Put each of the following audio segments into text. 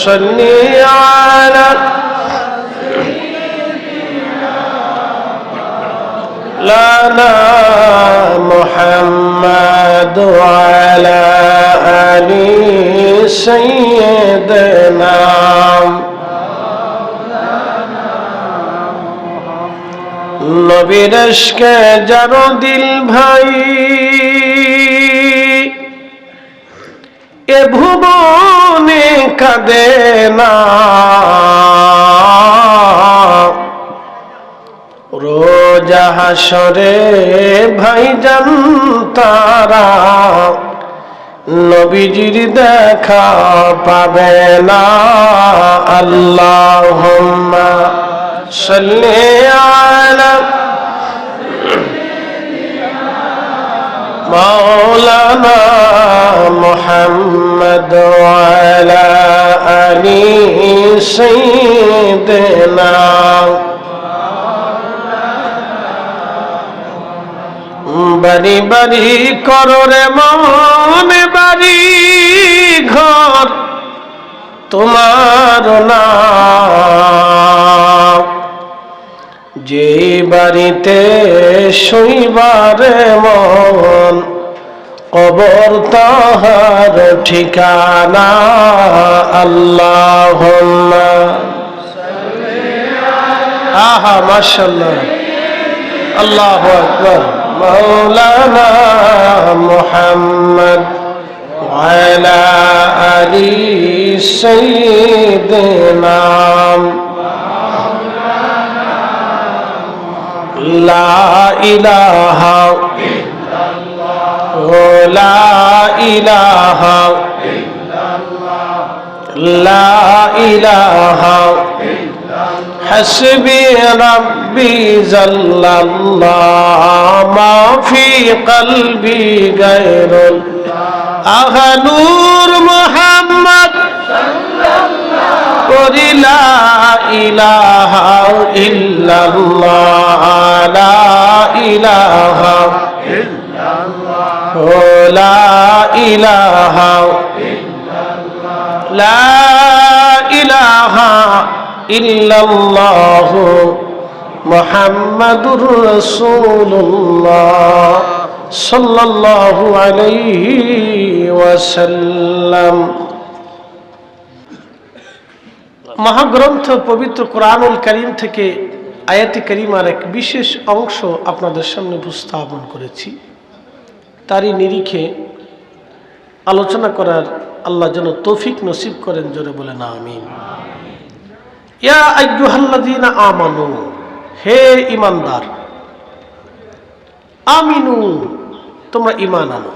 সাল্লি আলা লানা মুহাম্মাদ ওয়া আলা আলি সাইয়্যিদিনা নবীর ইশকে যার দিল ভাই এ ভুবনে কাঁদে না রোজা হাসরে ভাইজান তারা নবীজির দেখা পাবে না আল্লাহুম্মা সাল্লি আলা মাওলানা মুহাম্মদ ওয়া আলা আলি সাইয়্যিদিনা বাড়ি বাড়ি করো রে মন বাড়ি ঘর তোমার না যে বাড়িতে শৈবারে মন কবর তাহার ঠিকানা আল্লাহুম্মা আহা মাশাআল্লাহ আল্লাহু আকবার মাওলানা মুহাম্মদ ওয়া আলা আলি সাইয়্যিদিনা লা ইলাহা ইল্লাল্লাহ লা ইলাহা ইল্লাল্লাহ লা ইলাহা حسبي ربي جل الله ما في قلبي غير نور محمد صلى الله لا إله إلا الله لا إله إلا الله لا إله إلا الله لا إله ইল্লাল্লাহ মুহাম্মাদুর রাসূলুল্লাহ সাল্লাল্লাহু আলাইহি ওয়াসাল্লাম। মহাগ্রন্থ পবিত্র কোরআনুল কারীম থেকে আয়াতে কারিমার এক বিশেষ অংশ আপনাদের সামনে উপস্থাপন করেছি। তারই নিরিখে আলোচনা করার আল্লাহ যেন তৌফিক নসিব করেন, জোরে বলেন আমিন। ইয়া আইয়ুহাল্লাযীনা আমানু, হে ঈমানদার, আমিনু, তোমরা ঈমান আনো।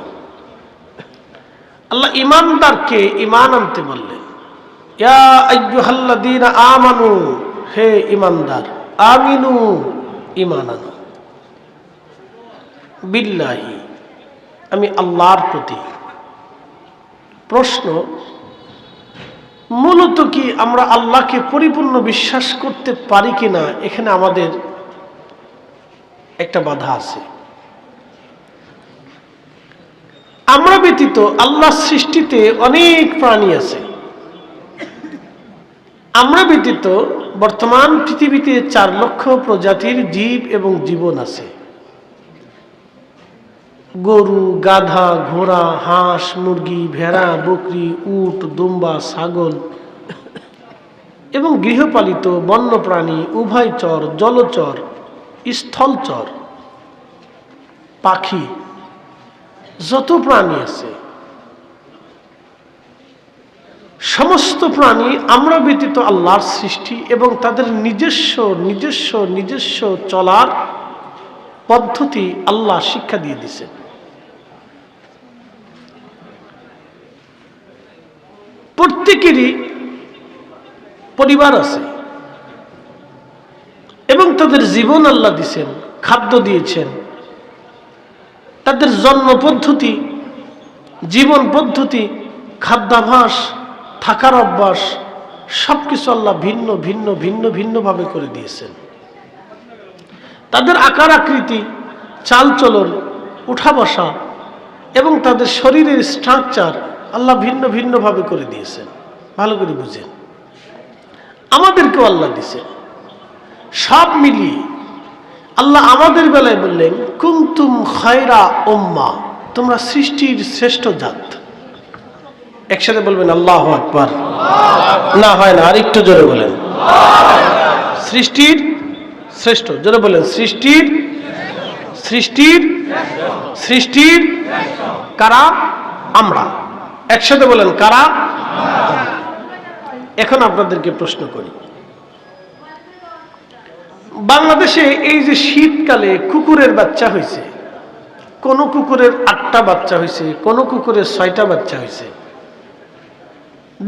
আল্লাহ ঈমানদারকে ঈমান আনতে বললেন। ইয়া আইয়ুহাল্লাযীনা আমানু, হে ঈমানদার, আমিনু, ঈমান আনো। বিল্লাহি, আমি আল্লাহর প্রতি। প্রশ্ন, মূলত কি আমরা আল্লাহকে পরিপূর্ণ বিশ্বাস করতে পারি কিনা, এখানে আমাদের একটা বাধা আছে। আমরা ব্যতীত আল্লাহর সৃষ্টিতে অনেক প্রাণী আছে। আমরা ব্যতীত বর্তমান পৃথিবীতে 4 লক্ষ প্রজাতির জীব এবং জীবন আছে। গরু, গাধা, ঘোড়া, হাঁস, মুরগি, ভেড়া, বকরি, উট, দুম্বা, ছাগল এবং গৃহপালিত বন্যপ্রাণী, উভয়চর, জলচর, স্থলচর, পাখি, যত প্রাণী আছে সমস্ত প্রাণী আমরা ব্যতীত আল্লাহর সৃষ্টি এবং তাদের নিজস্ব চলার পদ্ধতি আল্লাহ শিক্ষা দিয়ে দিয়েছেন। প্রত্যেকেরই পরিবার আছে এবং তাদের জীবন আল্লাহ দিয়েছেন, খাদ্য দিয়েছেন। তাদের জন্ম পদ্ধতি, জীবন পদ্ধতি, খাদ্যাভ্যাস, থাকার অভ্যাস সবকিছু আল্লাহ ভিন্ন ভাবে করে দিয়েছেন। তাদের আকার আকৃতি, চালচলন, উঠা বসা এবং তাদের শরীরের স্ট্রাকচার আল্লাহ ভিন্ন ভাবে করে দিয়েছেন। ভালো করে বুঝেন। আমাদেরকেও আল্লাহ দিছেন। সব মিলিয়ে আল্লাহ আমাদের বেলায় বললেন কুনতুম খায়রা উম্মাহ, তোমরা সৃষ্টির শ্রেষ্ঠ জাত। একসাথে বলবেন আল্লাহু আকবার। না হয় না, আরেকটু জোরে বলেন সৃষ্টির শ্রেষ্ঠ। জোরে বলেন সৃষ্টির সৃষ্টির সৃষ্টির কারা? আমরা। একসাথে বলেন কারা? এখন আপনাদেরকে প্রশ্ন করি, বাংলাদেশে এই যে শীতকালে কুকুরের বাচ্চা হয়েছে, কোন কুকুরের 8টা বাচ্চা হয়েছে, কোন কুকুরের 6টা বাচ্চা হয়েছে।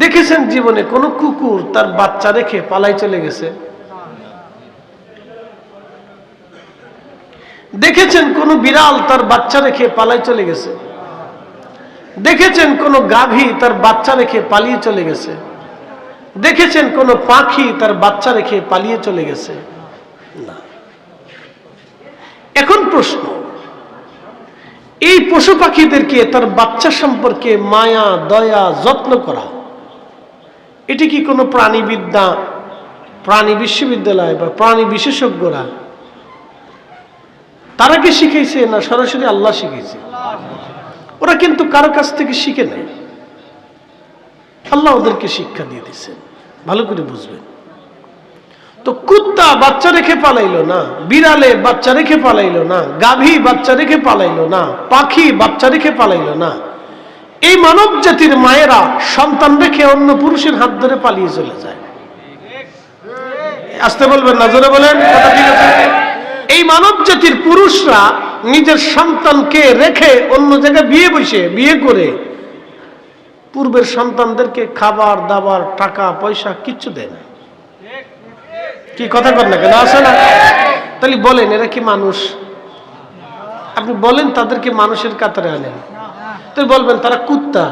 দেখেছেন জীবনে কোন কুকুর তার বাচ্চা রেখে পালাই চলে গেছে? দেখেছেন কোন বিড়াল তার বাচ্চা রেখে পালাই চলে গেছে? দেখেছেন কোন গাভী তার বাচ্চা রেখে পালিয়ে চলে গেছে? দেখেছেন কোন পাখি তার বাচ্চা রেখে পালিয়ে চলে গেছে? না। এখন প্রশ্ন, এই পশু পাখিদেরকে তার বাচ্চা সম্পর্কে মায়া দয়া যত্ন করা, এটি কি কোনো প্রাণীবিদ্যা, প্রাণী বিশ্ববিদ্যালয় বা প্রাণী বিশেষজ্ঞরা তারা কি শিখাইছে না সরাসরি আল্লাহ শিখাইছে? ওরা কিন্তু কারো কাছ থেকে শিখে নেয়, আল্লাহ ওদেরকে শিক্ষা দিয়ে দিচ্ছেন। ভালো করে বুঝবেন। তো কুত্তা বাচ্চা রেখে পালাইলো না, বিড়ালে বাচ্চা রেখে পালাইলো না, গাভী বাচ্চা রেখে পালাইলো না, পাখি বাচ্চা রেখে পালাইলো না। এই মানব জাতির মায়েরা সন্তান রেখে অন্য পুরুষের হাত ধরে পালিয়ে চলে যায়। আসতে বলবেন না, জোরে বলেন কথা ঠিক আছে? এই মানব জাতির পুরুষরা নিজের সন্তানকে রেখে অন্য জায়গায় বিয়ে করে পূর্বের সন্তানদেরকে খাবার দাবার টাকা পয়সা কিচ্ছু দেয় না। কি কথা কর না কেন? আসে না? তাহলে বলেন এরা কি মানুষ? আপনি বলেন তাদেরকে মানুষের কাতারে আনেন, তাই বলবেন তারা কুত্তা,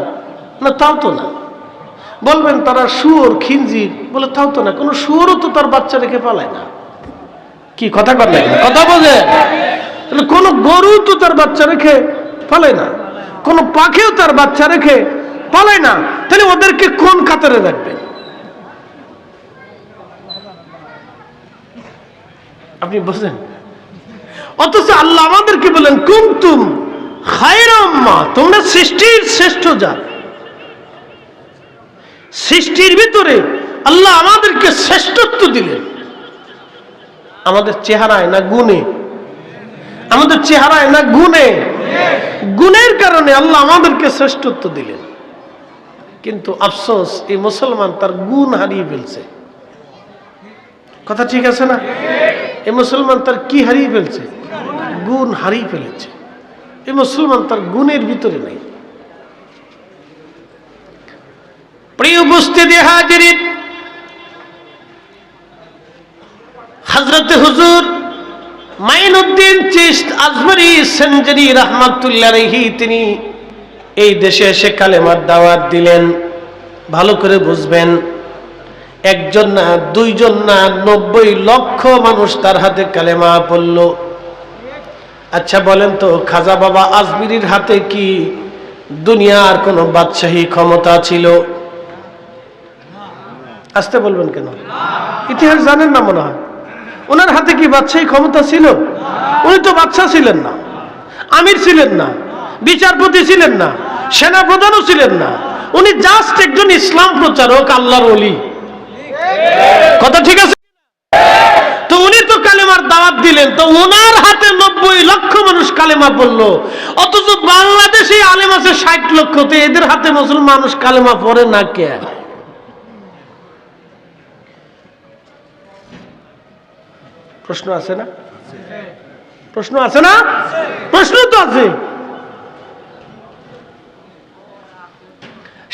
না তাও তো না। বলবেন তারা শুয়োর খিনজির, বলে তাও তো না। কোনো শুয়োরও তো তার বাচ্চা রেখে পালায় না। কি কথা কর না কেন? কথা বোঝে? তাহলে কোন গরু তো তার বাচ্চা রেখে পালায় না, কোন পাখিও তার বাচ্চা রেখে পালায় না। তাহলে ওদেরকে কোন কাতারে রাখবেন? আপনি বুঝলেন? অথচ আল্লাহ আমাদেরকে বলেন কুনতুম খায়রা উম্মাহ, তোমরা সৃষ্টির শ্রেষ্ঠ জাত। সৃষ্টির ভিতরে আল্লাহ আমাদেরকে শ্রেষ্ঠত্ব দিলেন। আমাদের চেহারায় না গুণে? আমাদের চেহারায় না গুণে? গুণের কারণে আল্লাহ আমাদেরকে শ্রেষ্ঠত্ব দিলেন। কিন্তু আফসোস, এই মুসলমান তার গুণ হারিয়ে ফেলছে। কথা ঠিক আছে না? এই মুসলমান তার কি হারিয়ে ফেলছে? গুণ হারিয়ে ফেলেছে। এই মুসলমান তার গুণের ভিতরে নাই। প্রিয় উপস্থিতি হাজিরিন, হযরত হুজুর মাইনুদ্দিন চিশত আজমরি সেনজরি রাহমাতুল্লাহ আলাইহি তিনি এই দেশে এসে কালেমার দাওয়াত দিলেন। ভালো করে বুঝবেন, একজন না, দুইজন না, 90 লক্ষ মানুষ তার হাতে কালেমা পড়ল। আচ্ছা বলেন তো, খাজা বাবা আজমিরির হাতে কি দুনিয়ার কোনো বাদশাহী ক্ষমতা ছিল? আসতে বলবেন কেন? ইতিহাস জানেন না মনে হয়? ওনার হাতে কি বাদশাহী ক্ষমতা ছিল? উনি তো বাদশাহ ছিলেন না, আমির ছিলেন না, বিচারপতি ছিলেন না, সেনাপ্রধানও ছিলেন না। উনি জাস্ট একজন ইসলাম প্রচারক, আল্লাহর ওলি। কথা ঠিক আছে? তো উনি তো কালেমার দাওয়াত দিলেন, তো ওনার হাতে 90 লক্ষ মানুষ কালেমা পড়লো। অথচ বাংলাদেশে আলেম আছে 60 লক্ষ, তো এদের হাতে মুসলমান মানুষ কালেমা পড়ে না কে? প্রশ্ন আছে না? প্রশ্ন আছে না? প্রশ্ন তো আছে।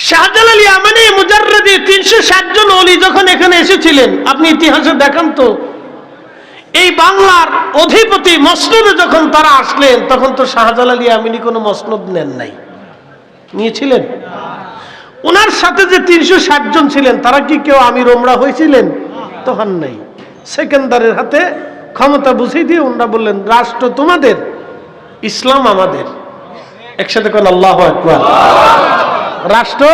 শাহজালাল ইয়ামানি মুজাররদি 360 জন ওলি যখন এখানে এসেছিলেন, আপনি ইতিহাসে দেখান তো, এই বাংলার অধিপতি মসনদে যখন তারা আসলেন, তখন তো শাহজালাল ইয়ামানি কোনো মসনদ নেন নাই, নিয়েছিলেন? ওনার সাথে যে 360 জন ছিলেন, তারা কি কেউ আমির ওমরা হয়েছিলেন? তো হন নাই। সেকেন্দারের হাতে ক্ষমতা বুঝিয়ে দিয়ে ওনারা বললেন, রাষ্ট্র তোমাদের, ইসলাম আমাদের। একসাথে কোন আল্লাহু আকবার। রাষ্ট্র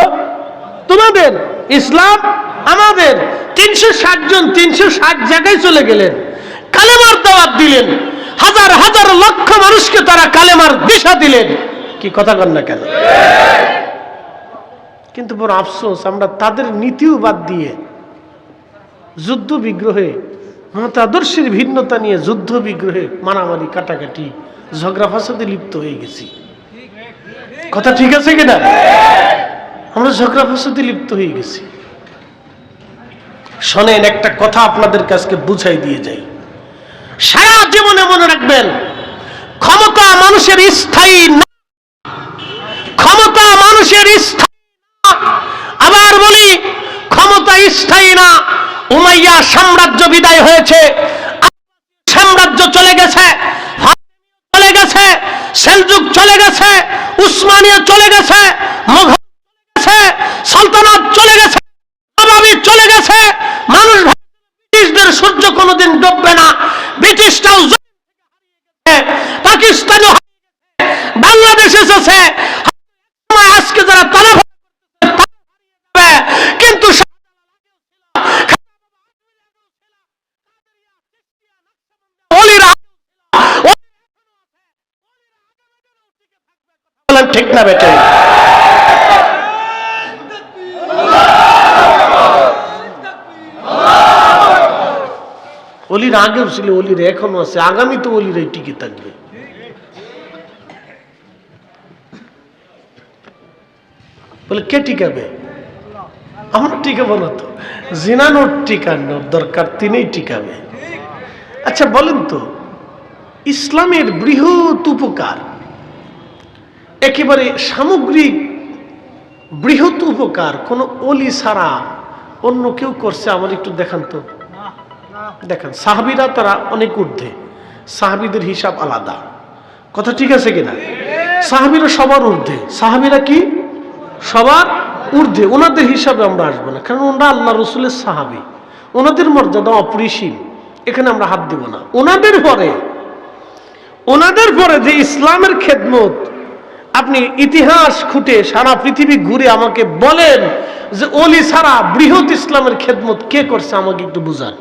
তোমাদের, ইসলাম আমাদের 360 জন 360 জায়গায় চলে গেলেন, কালেমার দাওয়াত দিলেন, হাজার হাজার লক্ষ মানুষকে তারা কালেমার দিশা দিলেন। কি কথা কন না কেন? কিন্তু বড় আফসোস, আমরা তাদের নীতিও বাদ দিয়ে যুদ্ধ বিগ্রহে, আদর্শের ভিন্নতা নিয়ে যুদ্ধ বিগ্রহে মারামারি কাটাকাটি ঝগড়া ফাসাদে লিপ্ত হয়ে গেছি। কথা ঠিক আছে কিনা? আমরা ঝগড়া ফাসাদে লিপ্ত হয়ে গেছি। শোনেন, একটা কথা আপনাদের কাছে বুঝাই দিয়ে যাই, সারা জীবনে মনে রাখবেন, ক্ষমতা মানুষের স্থায়ী না, ক্ষমতা মানুষের স্থায়ী না। আবার বলি, ক্ষমতা স্থায়ী না। উমাইয়া সাম্রাজ্য বিদায় হয়েছে, সাম্রাজ্য চলে গেছে, চলে গেছে, সেলজুক চলে গেছে, উসমানিয়া চলে গেছে, মোগল চলে গেছে, সালতানাত চলে গেছে, নবাবি চলে গেছে। মানুষ ব্রিটিশদের সূর্য কোনোদিন ডুববে না, ব্রিটিশটাও পাকিস্তানও বাংলাদেশ এসেছে, আজকে যারা তারা কিন্তু ঠিক না বেটে? অলির আগেও ছিল, অলির এখনো আছে, আগামী তো অলিরাই টিকে থাকবে। বলে কে টিকাবে? আমরা টিকাবো না তো, জিনানোর টিকানোর দরকার, তিনিই টিকাবে। আচ্ছা বলেন তো, ইসলামের বৃহৎ উপকার, একেবারে সামগ্রিক বৃহৎ উপকার কোন অলি ছাড়া অন্য কেউ করছে? আমার একটু দেখান তো, দেখেন। সাহাবীরা তারা অনেক ঊর্ধ্বে, সাহাবীদের হিসাব আলাদা। কথা ঠিক আছে কিনা? সাহাবীরা সবার ঊর্ধ্বে। সাহাবীরা কি সবার ঊর্ধ্বে? ওনাদের হিসাবে আমরা আসবো না, কারণ ওনারা আল্লাহ রসুলের সাহাবী, ওনাদের মর্যাদা অপরিসীম, এখানে আমরা হাত দিব না। ওনাদের পরে যে ইসলামের খেদমত, আপনি ইতিহাস খুঁটে সারা পৃথিবী ঘুরে আমাকে বলেন যে অলি ছাড়া বৃহৎ ইসলামের খেদমত কে করছে, আমাকে একটু বুঝান,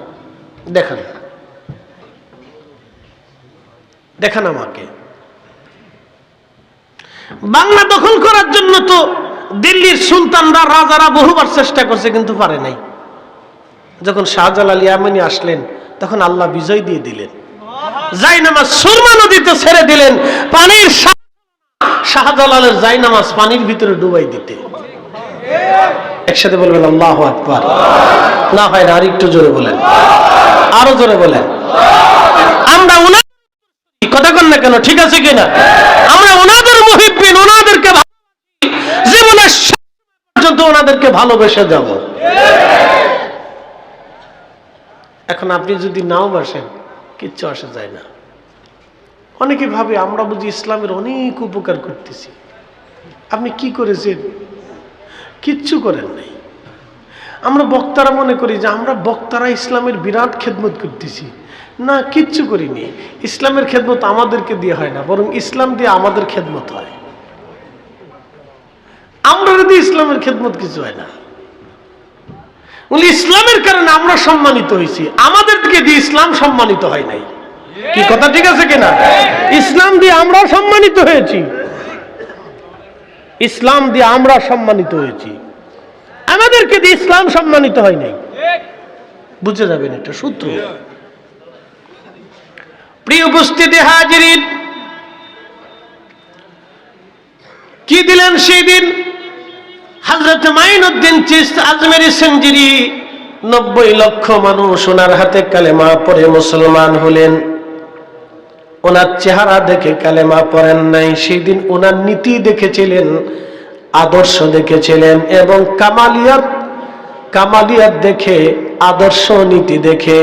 দেখান আমাকে। বাংলা দখল করার জন্য তো দিল্লির সুলতানরা, রাজারা বহুবার চেষ্টা করছে, কিন্তু পারে নাই। যখন শাহজালাল ইয়ামানি আসলেন, তখন আল্লাহ বিজয় দিয়ে দিলেন, জায়নামাজ সুরমা নদীতে ছেড়ে দিলেন, পানির শাহজালালের জায়নামাজ পানির ভিতরে ডুবাই দিতে। একসাথে বলবেন আল্লাহু আকবার। না হয় না, আরেকটু জোরে বলেন, আরো জোরে বলেন। আমরা কথা কন না কেন? ঠিক আছে কিনা? আমরা ওনাদের মুহিব্বিন, ওনাদেরকে জীবনের শেষ পর্যন্ত ওনাদেরকে ভালোবেসে যাব। এখন আপনি যদি নাও বাসেন, কিচ্ছু আসে যায় না। অনেকে ভাবে আমরা বুঝি ইসলামের অনেক উপকার করতেছি। আপনি কি করেছেন? কিচ্ছু করেন নাই। আমরা বক্তারা মনে করি যে আমরা বক্তারা ইসলামের বিরাট খেদমত করতেছি। না, কিচ্ছু করিনি। ইসলামের খেদমত আমাদেরকে দিয়ে হয় না, বরং ইসলাম দিয়ে আমাদের খেদমত হয়। আমরা যদি ইসলামের খেদমত কিছু হয় না, বলি ইসলামের কারণে আমরা সম্মানিত হয়েছি, আমাদেরকে দিয়ে ইসলাম সম্মানিত হয় নাই। কি কথা ঠিক আছে কিনা? ইসলাম দিয়ে আমরা সম্মানিত হয়েছি, ইসলাম দিয়ে আমরা সম্মানিত হয়েছি, আমাদেরকে দিয়ে ইসলাম সম্মানিত হয় নাই। বুঝে যাবেন এটা সূত্র। প্রিয় উপস্থিতি হাজিরিন, কি দিলেন সেই দিন? হযরত মাইনুদ্দিন চিশতি আজমেরি সেঞ্জিরি 90 লক্ষ মানুষ ওনার হাতে কালেমা পড়ে মুসলমান হলেন। ওনার চেহারা দেখে কালেমা পড়েন নাই, সেই দিন ওনার নীতি দেখেছিলেন, আদর্শ দেখেছিলেন, এবং কামালিয়াত দেখে, আদর্শ নীতি দেখে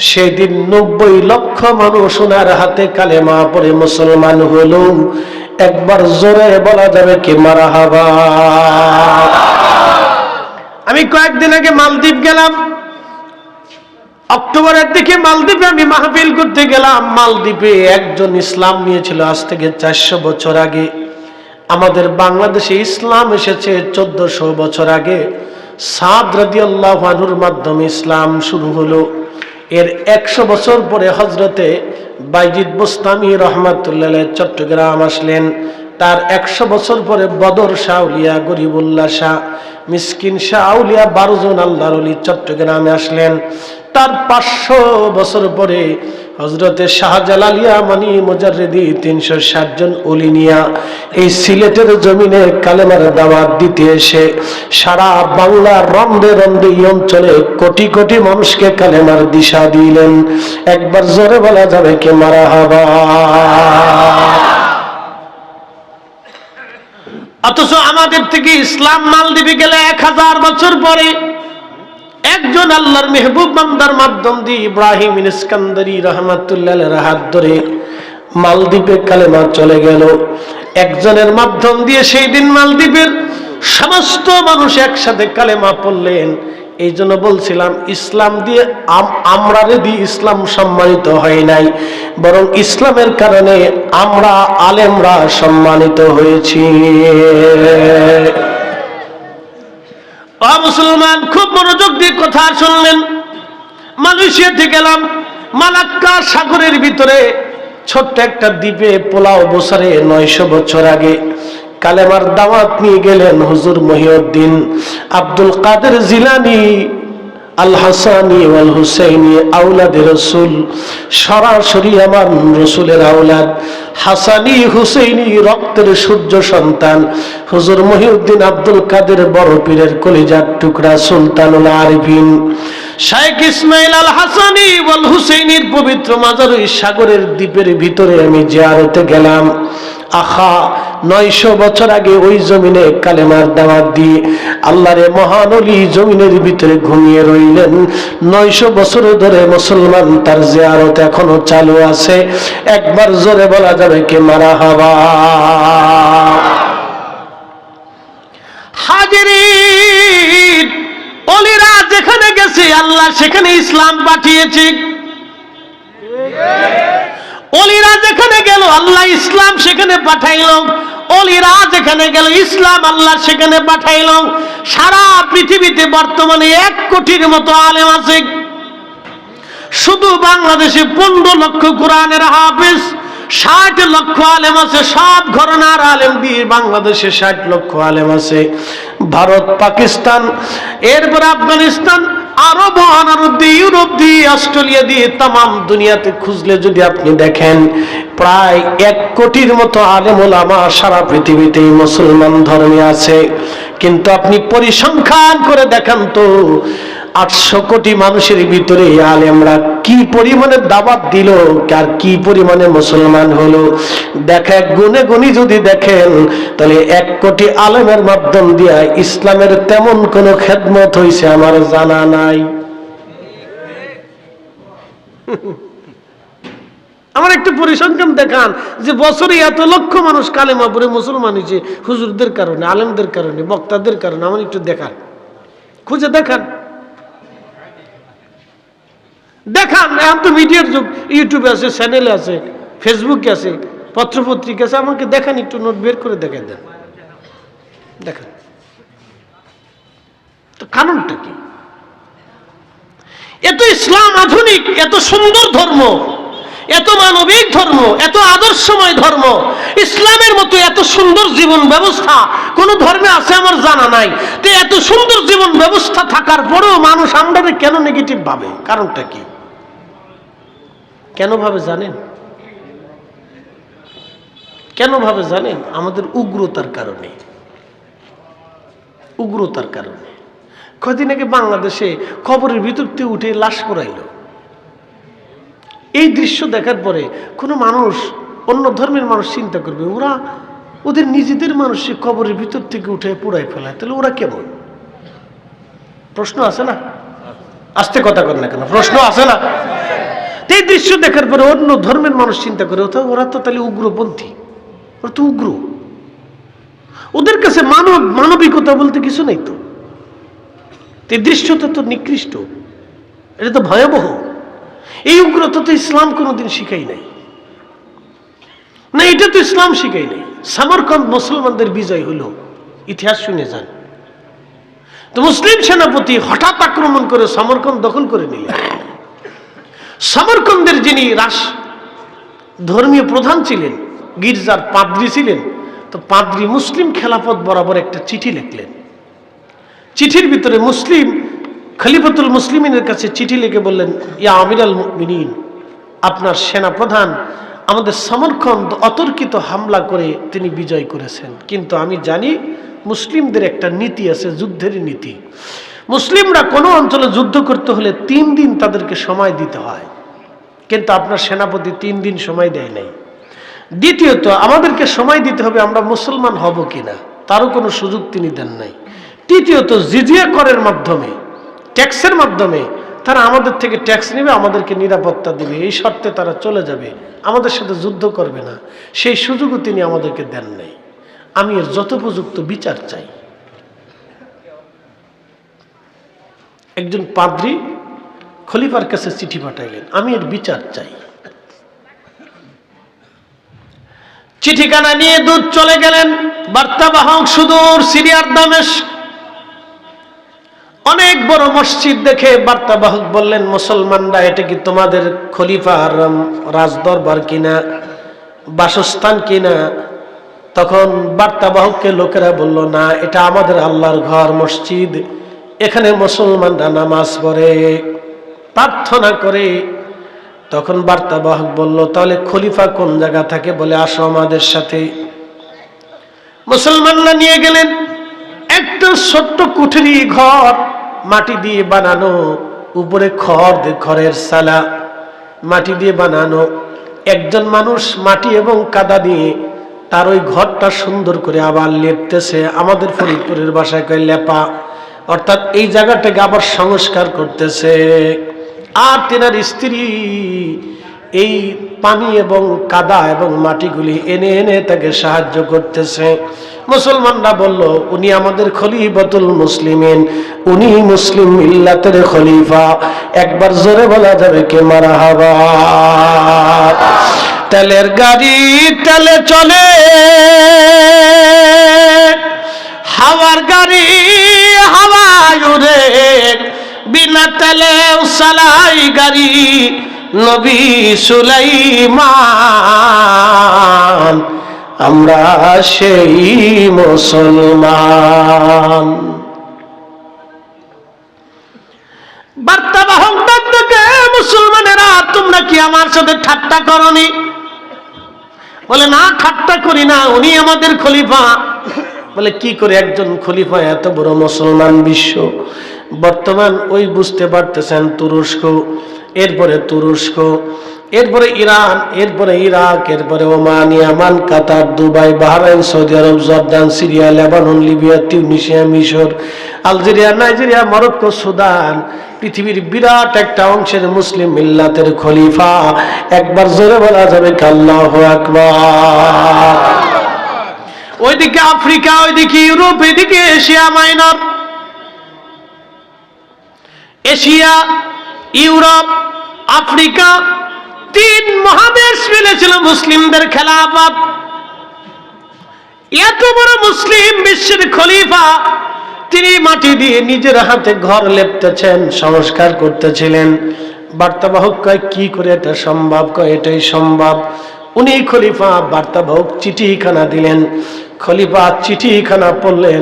সেদিন 90 লক্ষ মানুষ ওনার হাতে কালেমা পড়ে মুসলমান হলো। একবার জোরে বলা যাবে কি মারহাবা? আমি কয়েকদিন আগে মালদ্বীপ গেলাম, অক্টোবরের দিকে মালদ্বীপে আমি মাহফিল করতে গেলাম। মালদ্বীপে একজন ইসলাম নিয়েছিল আজ থেকে 400 বছর আগে। আমাদের বাংলাদেশে ইসলাম এসেছে 1400 বছর আগে। সাদ রাদিয়াল্লাহু আনহুর মাধ্যমে ইসলাম শুরু হলো। এর 100 বছর পরে হযরতে বাইজিদ বুস্তামি রাহমাতুল্লাহ আলাইহি চট্টগ্রাম আসলেন। তার 100 বছর পরে বদর শাহ আউলিয়া গরিবুল্লাহ শাহ মিসকিন শাহ আউলিয়া 12 জন আল্লাহর ওলি চট্টগ্রামে আসলেন। তার 500 বছর পরে হযরতে শাহজালালিয়া মানি মুজাররিদি 360 জন ওলি নিয়া এই সিলেটের জমিনে কালেমার দাওয়াত দিতে এসে সারা বাংলার রন্ধে রন্ধে এই অঞ্চলে কোটি কোটি মানুষকে কালেমার দিশা দিলেন। একবার জোরে বলা যাবে কি মারহাবা। অথচ আমাদের থেকে ইসলাম মালদ্বীপে গেলে 1000 বছর পরে একজন আল্লাহর মেহবুব বান্দার মাধ্যম দিয়ে ইব্রাহিম ইস্কান্দারি রহমাতুল্লাহ আলাইহির হাত ধরে মালদ্বীপে কালেমা চলে গেল। একজনের মাধ্যম দিয়ে সেই দিন মালদ্বীপের সমস্ত মানুষ একসাথে কালেমা পড়লেন। এই জন্য বলছিলাম ইসলাম দিয়ে আমরা দিয়ে ইসলাম সম্মানিত হয় নাই, বরং ইসলামের কারণে আমরা আলেমরা সম্মানিত হয়েছি। মুসলমান খুব মনোযোগ দিয়ে কথা শুনলেন। মালয়েশিয়াতে গেলাম, মালাক্কা সাগরের ভিতরে ছোট্ট একটা দ্বীপে পোলাও বছরে 900 বছর আগে কালেমার দাওয়াত নিয়ে গেলেন হুজুর মহিউদ্দিন আব্দুল কাদের জিলানী আল হাসানি ওয়াল হুসাইনি আওলাদে রাসূল, সরাসরি আমার রাসূলের আওলাদ হাসানি হুসাইনি রক্তের সূর্য সন্তান হুজুর মহিউদ্দিন আব্দুল কাদের বড় পীরের কলিজার টুকরা সুলতানুল আরিফিন শাইখ ইসমাইল আল হাসানি ওয়াল হুসাইনির পবিত্র মাজার ওই সাগরের দ্বীপের ভিতরে আমি জিয়ারতে গেলাম। আখা 900 বছর আগে ওই জমিনে কালেমার দাওয়াত দিয়ে আল্লাহর মহান ওলি জমিনের ভিতরে ঘুমিয়ে রইলেন। 900 বছর ধরে মুসলমান তার জিয়ারত এখনো চালু আছে। একবার জোরে বলা যাবে কি মারহাবা। হাজিরিন, ওলিরা যেখানে গেছে আল্লাহ সেখানে ইসলাম পাঠিয়েছে। ওলিরা যেখানে গেল আল্লাহ ইসলাম সেখানে পাঠাইল। ওলিরা যেখানে গেল ইসলাম আল্লাহ সেখানে পাঠাইল। সারা পৃথিবীতে বর্তমানে 1 কোটির মতো আলেম আছে। শুধু বাংলাদেশে 15 লক্ষ কোরআনের হাফেজ, 60 লক্ষ আলেম আছে। সব ঘরানার আলেম দিয়ে বাংলাদেশে 60 লক্ষ আলেম আছে। ভারত, পাকিস্তান, এরপর আফগানিস্তান, আরব মহানগর দিয়ে, ইউরোপ দিয়ে, অস্ট্রেলিয়া দিয়ে তাম দুনিয়াতে খুঁজলে যদি আপনি দেখেন প্রায় 1 কোটির মতো আলেম ওলামা সারা পৃথিবীতে মুসলমান ধর্মে আছে। কিন্তু আপনি পরিসংখ্যান করে দেখেন তো 800 কোটি মানুষের ভিতরে আলেমরা কি পরিমাণে দাওয়াত দিল আর কি পরিমাণে মুসলমান হলো দেখা গুনে গুনি যদি দেখেন তাহলে 1 কোটি আলেমের মাধ্যম দিয়ে ইসলামের তেমন কোনো খেদমত হইছে আমার জানা নাই। আমার একটু পরিসংখ্যান দেখান যে বছরে এত লক্ষ মানুষ কালেমা পড়ে মুসলমান হয়েছে হুজুরদের কারণে, আলেমদের কারণে, বক্তাদের কারণে। আমার একটু দেখান, খুঁজে দেখান, দেখান। এখন তো মিডিয়ার যুগ, ইউটিউবে আছে, চ্যানেলে আছে, ফেসবুকে আছে, পত্রপত্রিকা আছে। আমাকে দেখান, একটু নোট বের করে দেখাই দেন, দেখান তো কারণটা কি। এত ইসলাম আধুনিক, এত সুন্দর ধর্ম, এত মানবিক ধর্ম, এত আদর্শময় ধর্ম, ইসলামের মতো এত সুন্দর জীবন ব্যবস্থা কোন ধর্মে আছে আমার জানা নাই। তো এত সুন্দর জীবন ব্যবস্থা থাকার পরেও মানুষ আমরা কেন নেগেটিভ ভাবে? কারণটা কি? কেন ভাবে জানেন? কেন ভাবে জানেন? আমাদের উগ্রতার কারণে। উগ্রতার কারণে। কদিন আগে বাংলাদেশে কবরের ভিতর থেকে উঠে লাশ পড়াইল। এই দৃশ্য দেখার পরে কোনো মানুষ, অন্য ধর্মের মানুষ চিন্তা করবে ওরা ওদের নিজেদের মানুষকে কবরের ভিতর থেকে উঠে পুড়াই ফেলায়, তাহলে ওরা কেমন? প্রশ্ন আছে না? আস্তে কথা কর না কেন, প্রশ্ন আছে না? এই দৃশ্য দেখার পরে অন্য ধর্মের মানুষ চিন্তা করে ওরা তো তাহলে উগ্রপন্থী, ওরা তো উগ্র, ওদের কাছে মানবিকতা বলতে কিছু নেই। তো এই দৃশ্যটা তো নিকৃষ্ট, এটা তো ভয়াবহ। এই উগ্রতা তো ইসলাম কোনোদিন শিখাই নাই না, এটা তো ইসলাম শিখাই নাই। সামরকান্দ মুসলমানদের বিজয় হলো, ইতিহাস শুনে যান। তো মুসলিম সেনাপতি হঠাৎ আক্রমণ করে সমরকন্দ দখল করে নিলেন। সমরকন্দের যিনি ধর্মীয় প্রধান ছিলেন, গির্জার পাদ্রী ছিলেন, তো পাদ্রী মুসলিম খেলাফত বরাবর একটা চিঠি লিখলেন। চিঠির ভিতরে খলিফাতুল মুসলিমিনের কাছে চিঠি লিখে বললেন, ইয়া আমিরাল মুমিনিন, আপনার সেনা প্রধান আমাদের সমরকন্দ অতর্কিত হামলা করে তিনি বিজয় করেছেন, কিন্তু আমি জানি মুসলিমদের একটা নীতি আছে, যুদ্ধের নীতি। মুসলিমরা কোনো অঞ্চলে যুদ্ধ করতে হলে 3 দিন তাদেরকে সময় দিতে হয়, কিন্তু আপনার সেনাপতি 3 দিন সময় দেয় নাই। দ্বিতীয়ত আমাদেরকে সময় দিতে হবে আমরা মুসলমান হব কিনা, তারও কোনো সুযোগ তিনি দেন নাই। তৃতীয়ত জিজিয়া করের মাধ্যমে, ট্যাক্সের মাধ্যমে তারা আমাদের থেকে ট্যাক্স নেবে, আমাদেরকে নিরাপত্তা দেবে, এই শর্তে তারা চলে যাবে, আমাদের সাথে যুদ্ধ করবে না, সেই সুযোগও তিনি আমাদেরকে দেন নাই। আমি এর যথোপযুক্ত বিচার চাই। একজন পাদ্রী খলিফার কাছে চিঠি পাঠাইলেন, আমি এর বিচার চাই। চিঠিখানা নিয়ে দূত চলে গেলেন, বার্তাবাহক সুদূর সিরিয়ার দামেস্ক। অনেক বড় মসজিদ দেখে বার্তাবাহক বললেন, মুসলমানরা এটা কি তোমাদের খলিফার রাজদরবার কিনা, বাসস্থান কিনা? তখন বার্তাবাহককে লোকেরা বলল, না, এটা আমাদের আল্লাহর ঘর, মসজিদ, এখানে মুসলমানরা নামাজ পড়ে, প্রার্থনা করে। তখন বার্তাবাহক বলল, তাহলে খলিফা কোন জায়গা থাকে? বলে, আসো আমাদের সাথে। মুসলমানরা নিয়ে গেলেন একটা ছোট্ট কুঠরি ঘর, মাটি দিয়ে বানানো, উপরে খড়ের সালা, মাটি দিয়ে বানানো। একজন মানুষ মাটি এবং কাদা দিয়ে তার ওই ঘরটা সুন্দর করে আবার লেপতেছে, আমাদের ফরিদপুরের ভাষায় কয় লেপা, অর্থাৎ এই জায়গাটাকে আবার সংস্কার করতেছে। আর তেনার স্ত্রী এই পানি এবং কাদা এবং মাটিগুলি এনে এনে তাকে সাহায্য করতেছে। মুসলমানরা বলল, উনি আমাদের খলিফাতুল মুসলিমিন, উনি মুসলিম মিল্লাতের খলিফা। একবার জোরে বলা যাবে কে মারহাবা? তেলের গাড়ি তেলে চলে, হাওয়ার গাড়ি হাওয়ায় উড়ে, বিনা তেলে চালাই গাড়ি নবী সুলাইমান, আমরা সেই মুসলমান। বার্তাবাহক ডাকতে, মুসলমানেরা তোমরা কি আমার সাথে ঠাট্টা করনি? বলে, না, ঠাট্টা করি না, উনি আমাদের খলিফা। বলে, কি করে একজন খলিফা এত বড় মুসলমান বিশ্ব? বর্তমান ওই বুঝতে পারতেছেন তুরস্ক, এরপরে তুরস্ক, এরপরে ইরান, এরপরে ইরাক, এরপরে Oman, Yemen, Qatar, Dubai, Bahrain, Saudi Arabia, Jordan, Syria, Lebanon, Libya, Tunisia, মিশর, আলজেরিয়া, নাইজেরিয়া, মরক্কো, সুদান, পৃথিবীর বিরাট একটা অংশের মুসলিম মিল্লাতের খলিফা। একবার জোরে বলা যাবে আল্লাহু আকবার। ওইদিকে আফ্রিকা, ওইদিকে ইউরোপ, এদিকে Asia minor, Asia, Europe, Africa, 3 মহাদেশ মিলেছিল মুসলিমদের খেলাফত। এত বড় মুসলিম বিশ্বের খলিফা, তিনি মাটি দিয়ে নিজের হাতে ঘর লেপতেছেন, সংস্কার করতেছিলেন। বার্তাবাহক কয়, কি করে এটা সম্ভব? কয়, এটাই সম্ভব। উনি খলিফা। বার্তাবাহক চিঠিখানা দিলেন, খলিফা চিঠিখানা পড়লেন,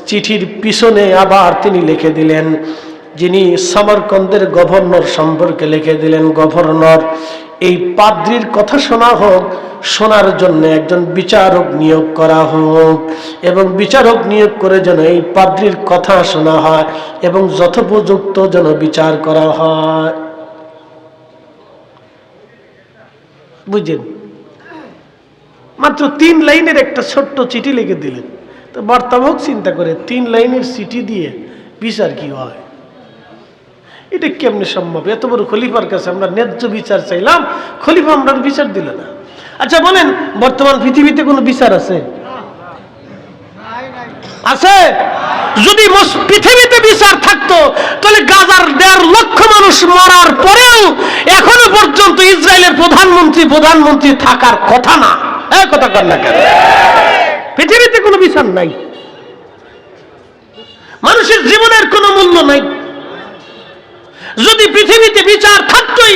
চিঠির পিছনে আবার তিনি লিখে দিলেন, যিনি সমরকন্দের গভর্নর সম্পর্কে লিখে দিলেন, গভর্নর, এই পাদ্রীর কথা শোনা হোক, শোনার জন্য একজন বিচারক নিয়োগ করা হোক, এবং বিচারক নিয়োগ করে যেন এই পাদ্রীর কথা শোনা হয় এবং যথোপযুক্ত যেন বিচার করা হয়। বুঝলেন? মাত্র 3 লাইনের একটা ছোট্ট চিঠি লিখে দিলেন। তো বার্তাবাহক চিন্তা করে, 3 লাইনের চিঠি দিয়ে বিচার কি হয়? এটা কেমনে সম্ভব? এত বড় খলিফার কাছে আমরা ন্যায্য বিচার চাইলাম, খলিফা আমরা বিচার দিল না। আচ্ছা বলেন, বর্তমান পৃথিবীতে কোনো বিচার আছে? আছে? যদি পৃথিবীতে বিচার থাকতো, তাহলে গাজার 1.5 লক্ষ মানুষ মরার পরেও এখনো পর্যন্ত ইসরায়েলের প্রধানমন্ত্রী থাকার কথা না। কথা কর না কেন? পৃথিবীতে কোনো বিচার নাই। মানুষের জীবনের কোনো মূল্য নাই। যদি পৃথিবীতে বিচার থাকতই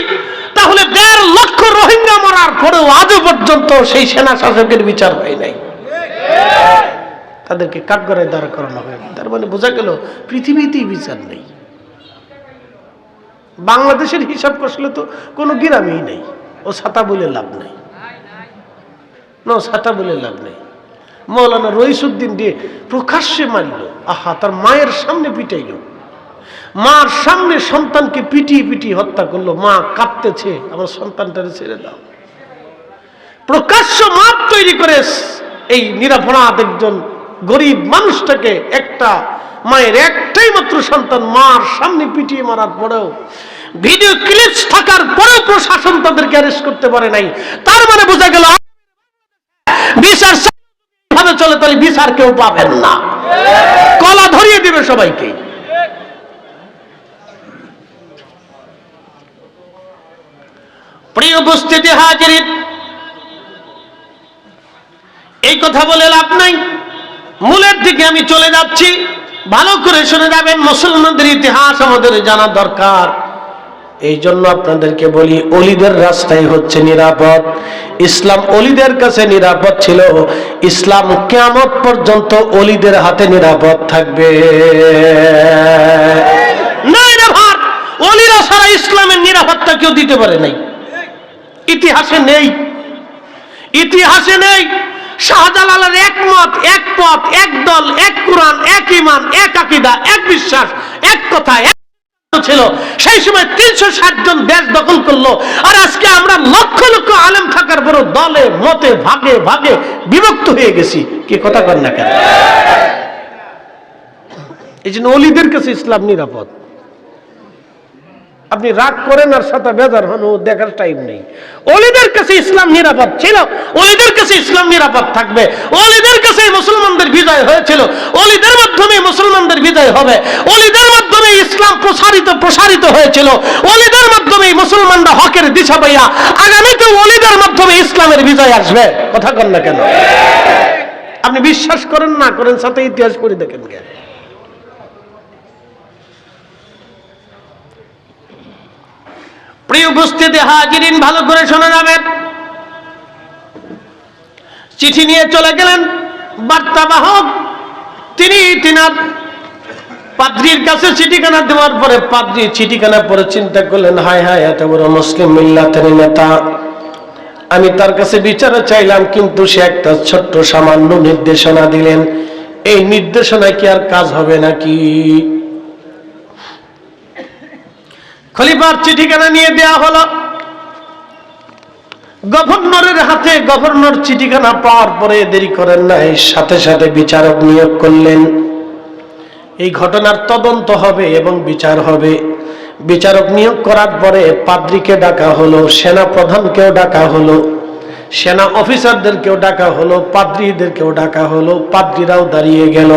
তাহলে 1.5 লক্ষ রোহিঙ্গা মরার পরেও আজও পর্যন্ত সেই সেনা শাসকের বিচার হয় নাই, তাদেরকে কাঠগড়ায় দাঁড় করানো হয়। তার মানে বোঝা গেল পৃথিবীতেই বিচার নেই। বাংলাদেশের হিসাব কষলে তো কোনো গ্রামেই নেই। ও ছাতা বলে লাভ নেই, ছাতা বলে লাভ নেই। মৌলানা রইসুদ্দিন দিয়ে প্রকাশ্যে মারল, আহা, তার মায়ের সামনে পিটাইল, মার সামনে সন্তানকে পিটিয়ে পিটিয়ে হত্যা করলো। মা কাঁদতেছে, আমার সন্তানটারে ছেড়ে দাও। প্রকাশ্য মাপ তৈরি করে এই নিরাপরাধ একজন গরিব মানুষটাকে, একটা মায়ের একটাই মাত্র সন্তান, মার সামনে পিটিয়ে মারার পরেও, ভিডিও ক্লিপস থাকার পরেও প্রশাসন তাদেরকে অ্যারেস্ট করতে পারে নাই। তার মানে বোঝা গেল বিচার ভাবে চলে তাহলে বিচার কেউ পাবেন না, কলা ধরিয়ে দিবে সবাইকে। প্রিয় উপস্থিতি হাজিরিন, এই কথা বলে লাভ নাই, মূলের দিকে আমি চলে যাচ্ছি। ভালো করে শুনে যাবেন, মুসলমানদের ইতিহাস আমাদের জানা দরকার। এই জন্য আপনাদেরকে বলি, অলিদের রাস্তায় হচ্ছে নিরাপদ। ইসলাম অলিদের কাছে নিরাপদ ছিল, ইসলাম কিয়ামত পর্যন্ত অলিদের হাতে নিরাপদ থাকবে। অলিরা ছাড়া ইসলামের নিরাপত্তা কেউ দিতে পারে নাই, ইতিহাসে নেই, ইতিহাসে নেই। শাহজালালের একমত, এক পথ, এক দল, এক কোরআন, এক ঈমান, এক আকীদা, এক বিশ্বাস, এক কথা, এক ছিল। সেই সময় 360 জন দেশ দখল করলো। আর আজকে আমরা লক্ষ লক্ষ আলেম থাকার বড় দলে মতে ভাগে ভাগে বিভক্ত হয়ে গেছি। কি কথা কর না কেন? এই জন্য অলিদের কাছে ইসলাম নিরাপদ। আপনি রাগ করেন আর সাথে বেজার হন, ও দেখার টাইম নেই। অলিদের কাছে ইসলাম নিরাপদ ছিল, অলিদের কাছে ইসলাম নিরাপদ থাকবে। অলিদের কাছে মুসলমানদের বিজয় হয়েছিল, অলিদের মাধ্যমে মুসলমানদের বিজয় হবে। অলিদের মাধ্যমে ইসলাম প্রসারিত হয়েছিল, অলিদের মাধ্যমে মুসলমানরা হকের দিশা পাইয়া আগামীতে অলিদের মাধ্যমে ইসলামের বিজয় আসবে। কথা কন না কেন? আপনি বিশ্বাস করেন না করেন, সাথে ইতিহাস করে দেখেন। প্রিয় উপস্থিতি হাজিরিন, ভালো করে শোনা যাবেন। চিঠি নিয়ে চলে গেলেন বার্তাবাহক, তিনি তিনার পাদ্রির কাছে চিঠিখানা দেওয়ার পরে পাদ্রি চিঠিখানা পরে চিন্তা করলেন, হায় হায়, এত বড় মুসলিম মিল্লাতের নেতা, আমি তার কাছে বিচার চাইলাম, কিন্তু সে একটা ছোট্ট সামান্য নির্দেশনা দিলেন। এই নির্দেশনায় কি আর কাজ হবে নাকি? খলিফার চিঠিখানা নিয়ে দেয়া হলো গভর্নরের হাতে। গভর্নর চিঠিখানা পাওয়ার পরে দেরি করেন নাই, সাথে সাথে বিচারক নিয়োগ করলেন। এই ঘটনার তদন্ত হবে এবং বিচার হবে। বিচারক নিয়োগ করার পরে পাদ্রীকে ডাকা হলো, সেনা প্রধানকেও ডাকা হলো, সেনা অফিসারদেরকেও ডাকা হলো, পাদ্রীদেরকেও ডাকা হলো। পাদ্রীরাও দাঁড়িয়ে গেল,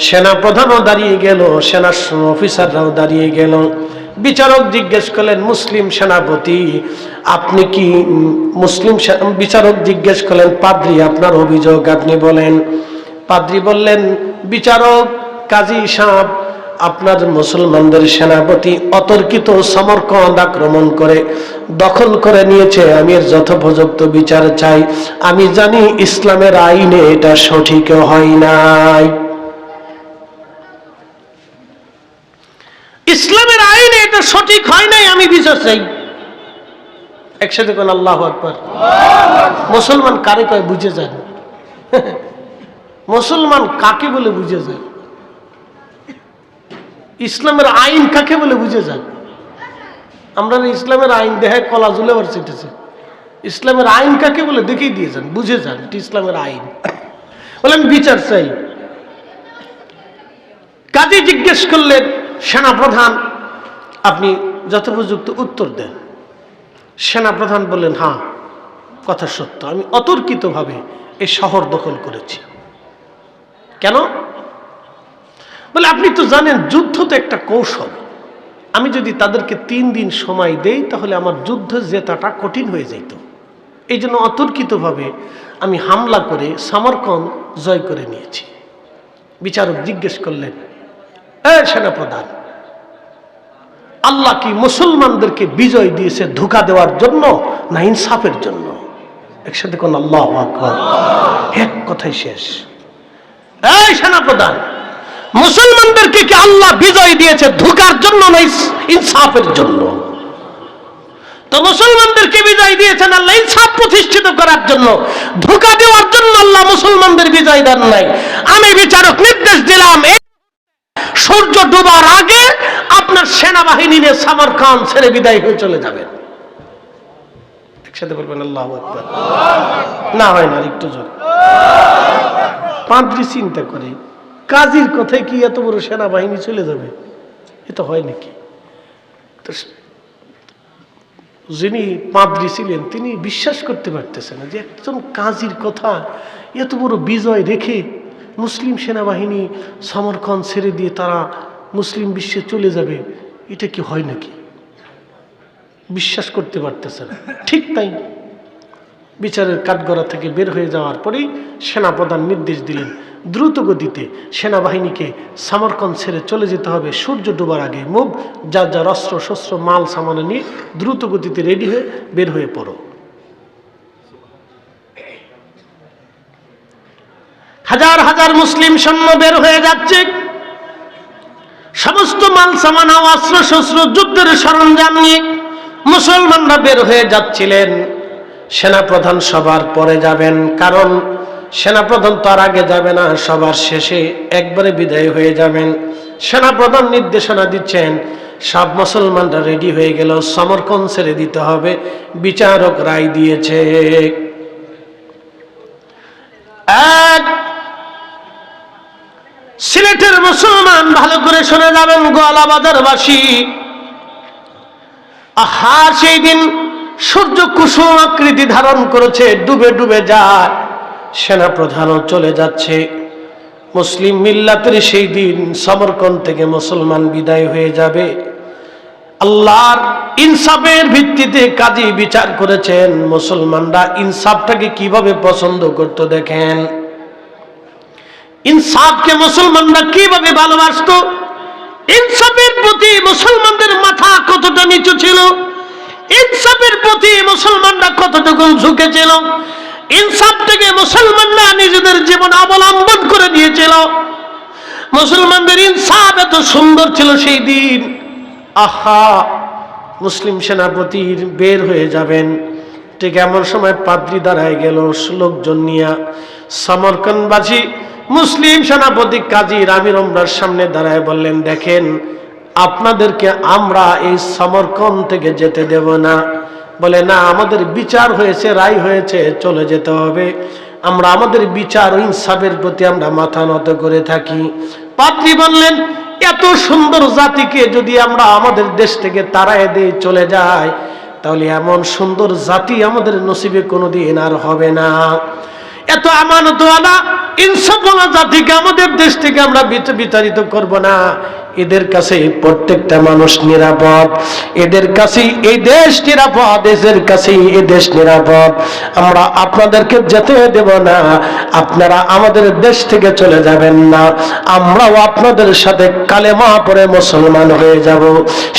সেনা প্রধানও দাঁড়িয়ে গেল, সেনা অফিসাররাও দাঁড়িয়ে গেল। বিচারক জিজ্ঞেস করলেন, মুসলিম সেনাপতি আপনি কি মুসলিম? বিচারক জিজ্ঞেস করলেন, পাদ্রী আপনার অভিযোগ আপনি বলেন। পাদ্রী বললেন, বিচারক কাজী সাহেব, আপনার মুসলমানদের সেনাপতি অতর্কিত সমরকন্দ আক্রমণ করে দখল করে নিয়েছে, আমি এর যথোপযুক্ত বিচার চাই। আমি জানি ইসলামের আইনে এটা সঠিক হয় নাই, ইসলামের আইনে এটা সঠিক হয় নাই, আমি বিচার চাই। একসাথে কোন আল্লাহু আকবার। মুসলমান কারে কয় বুঝে যান, মুসলমান কাকে বলে বুঝে যান, ইসলামের আইন কাকে বলে বুঝে যান। আমরা ইসলামের আইন দেখায় কলা জুলে আবার চেটেছে, ইসলামের আইন কাকে বলে দেখিয়ে দিয়ে যান, বুঝে যান এটি ইসলামের আইন। বলে আমি বিচার চাই। কাজী জিজ্ঞেস করলেন, সেনাপ্রধান আপনি যথোপযুক্ত উত্তর দেন। সেনাপ্রধান বললেন, হ্যাঁ কথা সত্য, আমি অতর্কিতভাবে এই শহর দখল করেছি। কেন? বলে আপনি তো জানেন যুদ্ধ তো একটা কৌশল, আমি যদি তাদেরকে 3 দিন সময় দেই তাহলে আমার যুদ্ধ জেতাটা কঠিন হয়ে যেত। এই জন্য অতর্কিতভাবে আমি হামলা করে সমরকন্দ জয় করে নিয়েছি। বিচারক জিজ্ঞেস করলেন, এই সেনাপ্রধান, আল্লাহ কি মুসলমানদেরকে বিজয় দিয়েছে ধোঁকা দেওয়ার জন্য না ইনসাফের জন্য? একসাথে কোন আল্লাহু আকবার। এক কথাই শেষ। এই সেনাপ্রধান, মুসলমানদেরকে কি আল্লাহ বিজয় দিয়েছে ধোঁকার জন্য না ইনসাফের জন্য? তো মুসলমানদেরকে বিজয় দিয়েছেন আল্লাহ ইনসাফ প্রতিষ্ঠিত করার জন্য, ধোঁকা দেওয়ার জন্য আল্লাহ মুসলমানদের বিজয় দেন নাই। আমি বিচারক নির্দেশ দিলাম, সূর্য ডোবার আগে আপনার সেনাবাহিনী নিয়ে সামরকান্দ ছেড়ে বিদায় হয়ে চলে যাবেন। একসাথে বলবেন আল্লাহু আকবার। না হয় না, একটু জোরে। পাদ্রী চিন্তা করে, কাজীর কথায় কি এত বড় সেনাবাহিনী চলে যাবে? এটা হয় নাকি? যিনি পাদ্রী ছিলেন তিনি বিশ্বাস করতে পারতেছেন না যে একজন কাজীর কথা এত বড় বিজয় রেখে মুসলিম সেনাবাহিনী সমরকন্দ ছেড়ে দিয়ে তারা মুসলিম বিশ্বে চলে যাবে, এটা কি হয় নাকি? বিশ্বাস করতে পারতেছে না। ঠিক তাই বিচারের কাঠগড়া থেকে বের হয়ে যাওয়ার পরেই সেনাপ্রধান নির্দেশ দিলেন দ্রুত গতিতে সেনাবাহিনীকে সমরকন্দ ছেড়ে চলে যেতে হবে সূর্য ডোবার আগে। মুভ, যার যার অস্ত্র শস্ত্র মাল সামানা নিয়ে দ্রুত গতিতে রেডি হয়ে বের হয়ে পড়ো। হাজার হাজার মুসলিম সৈন্য বের হয়ে যাচ্ছে, সমস্ত মাল সামানা অস্ত্র শস্ত্র যুদ্ধের সরঞ্জাম নিয়ে মুসলমানরা বের হয়ে যাচ্ছিলেন। সেনাপ্রধান সবার পরে যাবেন, কারণ সেনাপ্রধান তো আর আগে যাবে না, সবার শেষে একবারে বিদায় হয়ে যাবেন। সেনাপ্রধান নির্দেশনা দিচ্ছেন, সব মুসলমানরা রেডি হয়ে গেল, সমরকন্দ ছেড়ে দিতে হবে, বিচারক রায় দিয়েছে। এক সিলেটের মুসলমান ভালো করে শুনে যাবেন, গোয়ালাবাজারবাসী, আহা সেই দিন সূর্য কুসুম আকৃতি ধারণ করেছে, ডুবে ডুবে যায়, সেনাপ্রধানও চলে যাচ্ছে। মুসলিম মিল্লাতের সেই দিন সমরকন্দ থেকে মুসলমান বিদায় হয়ে যাবে। আল্লাহর ইনসাফের ভিত্তিতে কাজী বিচার করেছেন। মুসলমানরা ইনসাফটাকে কিভাবে পছন্দ করত দেখেন, ইনসাফকে মুসলমানরা কিভাবে ভালোবাসত, ইনসাফের প্রতি মুসলমানদের মাথা কতটা নিচু ছিল, ইনসাফের প্রতি মুসলমানরা কতটুকু ঝুঁকেছিল, ইনসাফ থেকে মুসলমানরা নিজেদের জীবন অবলম্বন করে দিয়েছিল। মুসলমানদের ইনসাফ এত সুন্দর ছিল সেই দিন। আহা, মুসলিম সেনাপতি বের হয়ে যাবেন, ঠিক এমন সময় পাদ্রী দাঁড়ায় গেল লোকজন নিয়ে। সমরকন্দবাসী মুসলিম সেনাপতি কাজী আমির ওমরার সামনে দাঁড়ায় বললেন, দেখেন আপনাদেরকে আমরা এই সমরকন্দ থেকে যেতে দেব না। বলে, না, আমাদের বিচার হয়েছে, রায় হয়েছে, চলে যেতে হবে। আমরা আমাদের বিচার ও ইনসাফের প্রতি আমরা মাথা নত করে থাকি। পাদ্রী বললেন, এত সুন্দর জাতিকে যদি আমরা আমাদের দেশ থেকে তাড়ায় দিয়ে চলে যাই, তাহলে এমন সুন্দর জাতি আমাদের নসিবে কোনোদিন আর হবে না। এত আমানতওয়ালা ইনসাফওয়ালা জাতিকে আমাদের দেশ থেকে আমরা বিতাড়িত করব না। এদের কাছে প্রত্যেকটা মানুষ নিরাপদ, এদের কাছে এই দেশ নিরাপদ, এদের কাছে এই দেশ নিরাপদ। আমরা আপনাদেরকে যেতে দেব না, আপনারা আমাদের দেশ থেকে চলে যাবেন না, আমরাও আপনাদের সাথে কালেমা পড়ে মুসলমান হয়ে যাব।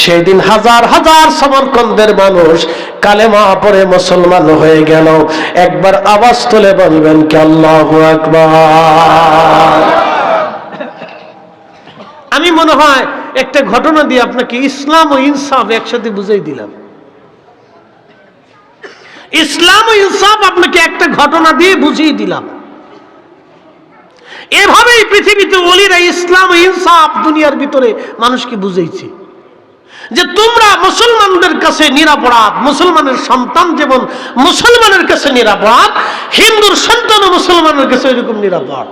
সেই দিন হাজার হাজার সমরকন্দের মানুষ কালেমা পড়ে মুসলমান হয়ে গেল। একবার আওয়াজ তুলে বলবেন কি আল্লাহু আকবার। আমি মনে হয় একটা ঘটনা দিয়ে আপনাকে ইসলাম ও ইনসাফ একসাথে বুঝাই দিলাম। ইসলাম ও ইনসাফ আপনাকে একটা ঘটনা দিয়ে বুঝিয়ে দিলাম। এভাবেই পৃথিবীতে ওলিরা ইসলাম ও ইনসাফ দুনিয়ার ভিতরে মানুষকে বুঝাইছে যে তোমরা মুসলমানদের কাছে নিরাপরাধ, মুসলমানের সন্তান যেমন মুসলমানের কাছে নিরাপরাধ, হিন্দুর সন্তান ও মুসলমানের কাছে এরকম নিরাপদ।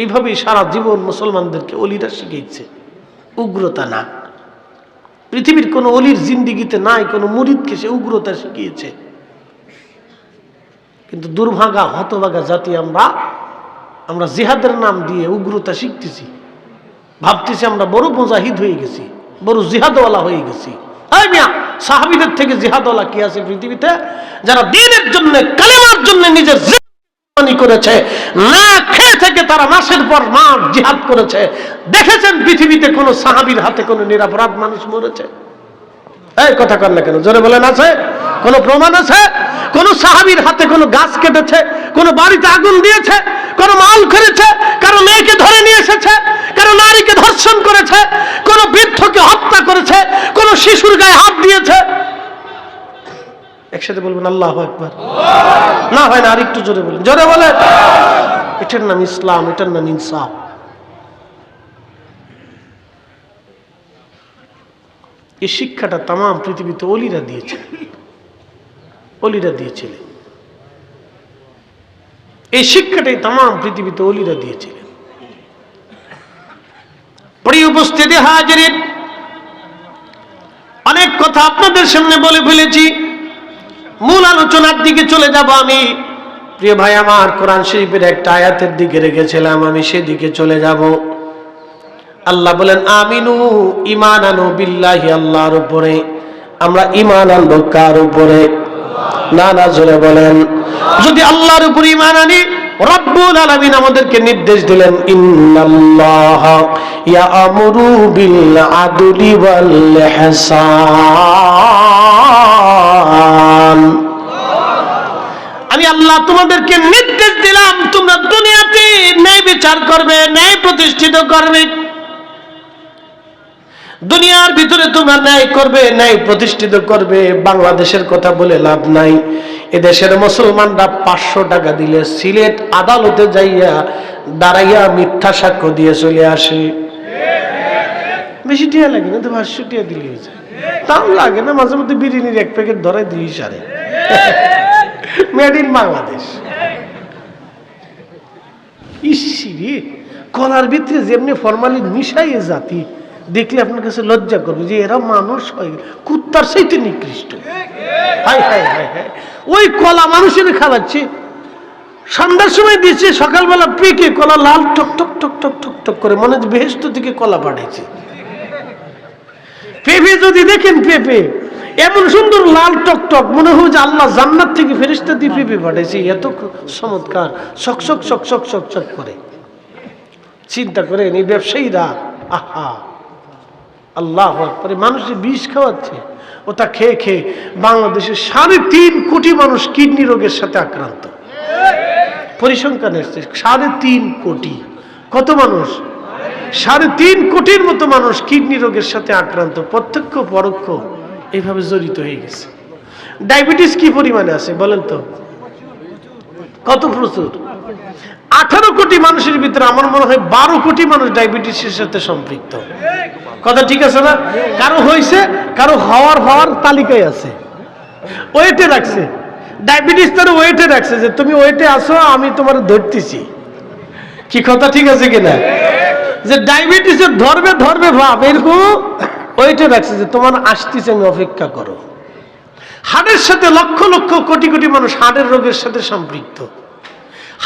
এইভাবেই সারা জীবন মুসলমানদেরকে ওলিরা শিখিয়েছে, উগ্রতা না। পৃথিবীর কোন অলির জিন্দিগিতে নাই কোনো মুরিদকে সে উগ্রতা শিখিয়েছে। কিন্তু দুর্ভাগা হতভাগা জাতি আমরা জিহাদের নাম দিয়ে উগ্রতা শিখতেছি, ভাবতেছি আমরা বড় মুজাহিদ হয়ে গেছি, বড় জিহাদওয়ালা হয়ে গেছি। এই মিয়া, সাহাবীদের থেকে জিহাদওয়ালা কি আছে পৃথিবীতে? যারা দ্বীনের জন্য, কালেমার জন্য নিজের জীবন দুশ্মনী করেছে, না খেয়ে থেকে তারা মাসের পর মাস জিহাদ করেছে। দেখেছেন পৃথিবীতে কোন সাহাবীর হাতে কোন নিরপরাধ মানুষ মরেছে? এই কথা কর না কেন, জোরে বলেন আছে? কোন প্রমাণ আছে? কোন সাহাবীর হাতে কোন গাছ কেটেছে, কোন বাড়িতে আগুন দিয়েছে, কোন মাল করেছে, কারো মেয়েকে ধরে নিয়ে এসেছে, কারো নারীকে ধর্ষণ করেছে, কোন বৃদ্ধকে হত্যা করেছে, কোন শিশুর গায়ে হাত দিয়েছে? একসাথে বলবেন আল্লাহু আকবার। না হয় না, আর একটু জোরে বলেন, জোরে বলেন। এটার নাম ইসলাম, এটার নাম ইনসাফ। এই শিক্ষাটা তাম পৃথিবীতে অলিরা দিয়েছে, অলিরা দিয়েছিলেন। এই শিক্ষাটাই তাম পৃথিবীতে অলিরা দিয়েছিলেন। প্রিয় উপস্থিতি হাজিরিন, অনেক কথা আপনাদের সামনে বলে ফেলেছি, মূল আলোচনার দিকে চলে যাব আমি। প্রিয় ভাই আমার, কোরআন শরীফের একটা আয়াতের দিকে রেখেছিলাম, আমি সেদিকে চলে যাব। আল্লাহ বলেন আমিনু, ঈমান আনো বিল্লাহি, আল্লাহর উপরে। আমরা ঈমান আনবো কার উপরে? না না, জোরে বলেন। যদি আল্লাহর উপরে ঈমান আনি, রব্বুল আলামিন আমাদেরকে নির্দেশ দিলেন ইন্নাল্লাহা ইয়া'মুরু বিল আদলি ওয়াল ইহসান। আমি আল্লাহ তোমাদেরকে নির্দেশ দিলাম তোমরা দুনিয়াতে ন্যায় বিচার করবে, ন্যায় প্রতিষ্ঠিত করবে। দুনিয়ার ভিতরে তোমরা ন্যায় করবে, ন্যায় প্রতিষ্ঠিত করবে। বাংলাদেশের কথা বলে লাভ নাই। এদেশের মুসলমানরা 500 টাকা দিলে সিলেট আদালতে যাইয়া দাঁড়াইয়া মিথ্যা সাক্ষ্য দিয়ে চলে আসে। বেশি টিয়া লাগে না তো, 500 টিয়া দিলে হয়েছে। দাম লাগে না, মাঝে মধ্যে বিরিয়ানির 1 প্যাকেট ধরাই দিই সারে। Made in Bangladesh. ইসিরে কলার ভিতরে যেমনি ফরমালিন মিশাইয়ে জাতি দেখলে আপনার কাছে লজ্জা করবে যে এরা মানুষ হয় কুত্তার চাইতে নিকৃষ্ট। হাই হাই হাই হাই, ওই কলা মানুষের খাওয়াচ্ছে। সন্ধ্যার সময় দিচ্ছে, সকালবেলা পেকে কলা লাল টক টক টক টক টক টক করে, মনে হচ্ছে বেহেশত থেকে কলা পাঠাইছে। পেঁপে যদি দেখেন, পেঁপে এমন সুন্দর লাল টক টক, মনে হয় যে আল্লাহ জান্নাত থেকে ফেরেশতা দিয়ে পেঁপে পাঠাইছে। এত চমৎকার শক শক শক শক শক শক করে। চিন্তা করেন এই ব্যবসায়ীরা, আহা আল্লাহু আকবার, মানুষের বিষ খাওয়াচ্ছে। ওটা খেয়ে খেয়ে বাংলাদেশের 3.5 কোটি মানুষ কিডনি রোগের সাথে আক্রান্ত। পরিসংখ্যান এসেছে 3.5 কোটি। কত মানুষ? 3.5 কোটির মতো মানুষ কিডনি রোগের সাথে আক্রান্ত, প্রত্যক্ষ পরোক্ষ এইভাবে জড়িত হয়ে গেছে। ডায়াবেটিস কি পরিমাণে আছে বলেন তো? কত? প্রচুর। 18 কোটি মানুষের ভিতরে আমার মনে হয় 12 কোটি মানুষ ডায়াবেটিসের সাথে সম্পৃক্ত। কথা ঠিক আছে না? কারো হয়েছে, কারো হওয়ার তালিকায় আছে, ওয়েটে রাখছে। ডায়াবেটিস তার ওয়েটে রাখছে যে তুমি ওয়েটে আসো, আমি তোমার ধরতেছি। কি কথা ঠিক আছে কিনা? যে ডায়াবেটিসের ধরবে ধরবে ভাব, এরকম ওয়েটে রাখছে যে তোমার আসতেছে, আমি অপেক্ষা করো। হার্টের সাথে লক্ষ লক্ষ কোটি কোটি মানুষ হার্টের রোগের সাথে সম্পৃক্ত।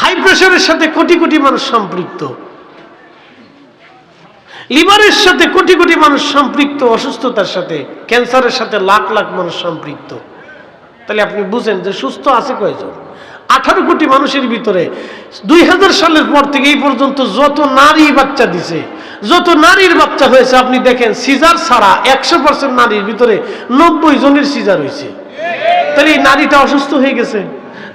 হাই প্রেশারের সাথে কোটি কোটি মানুষ সম্পৃক্ত। লিভারের সাথে কোটি কোটি মানুষ সম্পৃক্ত, অসুস্থতার সাথে, ক্যান্সারের সাথে লাখ লাখ মানুষ সম্পৃক্ত। তাহলে আপনি বুঝেন যে সুস্থ আছে কয়জন? 18 কোটি মানুষের ভিতরে 2000 সালের পর থেকে এই পর্যন্ত যত নারী বাচ্চা দিছে, যত নারীর বাচ্চা হয়েছে, আপনি দেখেন সিজার ছাড়া 100% নারীর ভিতরে 90 জনের সিজার হয়েছে। তাহলে এই নারীটা অসুস্থ হয়ে গেছে।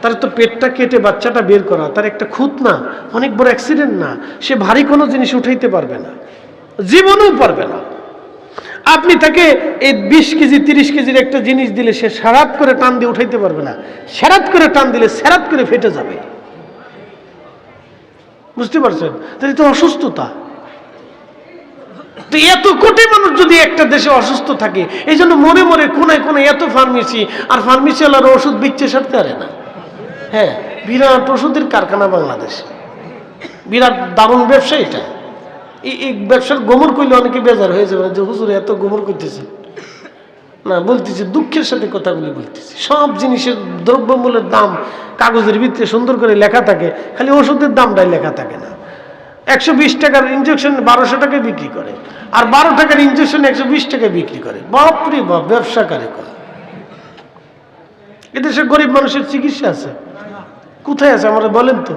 তার তো পেটটা কেটে বাচ্চাটা বের করা তার একটা খুঁত না, অনেক বড় অ্যাক্সিডেন্ট না। সে ভারী কোনো জিনিস উঠাইতে পারবে না, জীবনেও পারবে না। আপনি তাকে এই 20 কেজি 30 কেজির একটা জিনিস দিলে সে সারাত করে টান দিয়ে উঠাইতে পারবে না। সারাত করে টান দিলে সেরাত করে ফেটে যাবে। বুঝতে পারছেন? তাহলে তো অসুস্থতা। তো এত কোটি মানুষ যদি একটা দেশে অসুস্থ থাকে, এই জন্য মনে মনে কোনায় কোনায় এত ফার্মেসি, আর ফার্মেসি ওয়ালার ওষুধ বিচ্ছে সারতে পারে না। হ্যাঁ, বিরাট ওষুধের কারখানা বাংলাদেশ, বিরাট দারুণ ব্যবসা এটা। এই ব্যবসার গোমর করলে অনেকে বেজার হয়ে যাবে যে হুজুর এত গোমর করতেছে না। বলতেছি দুঃখের সাথে কথাগুলি বলতেছি। সব জিনিসের দ্রব্যমূল্যের দাম কাগজের ভিতরে সুন্দর করে লেখা থাকে, খালি ওষুধের দামটাই লেখা থাকে না। 120 টাকার ইঞ্জেকশন 1200 টাকায় বিক্রি করে, আর 12 টাকার ইঞ্জেকশন 120 টাকায় বিক্রি করে। বাপরে বাপ, ব্যবসা কারে করে। এদেশে গরিব মানুষের চিকিৎসা আছে? কোথায় আছে আমরা বলেন তো?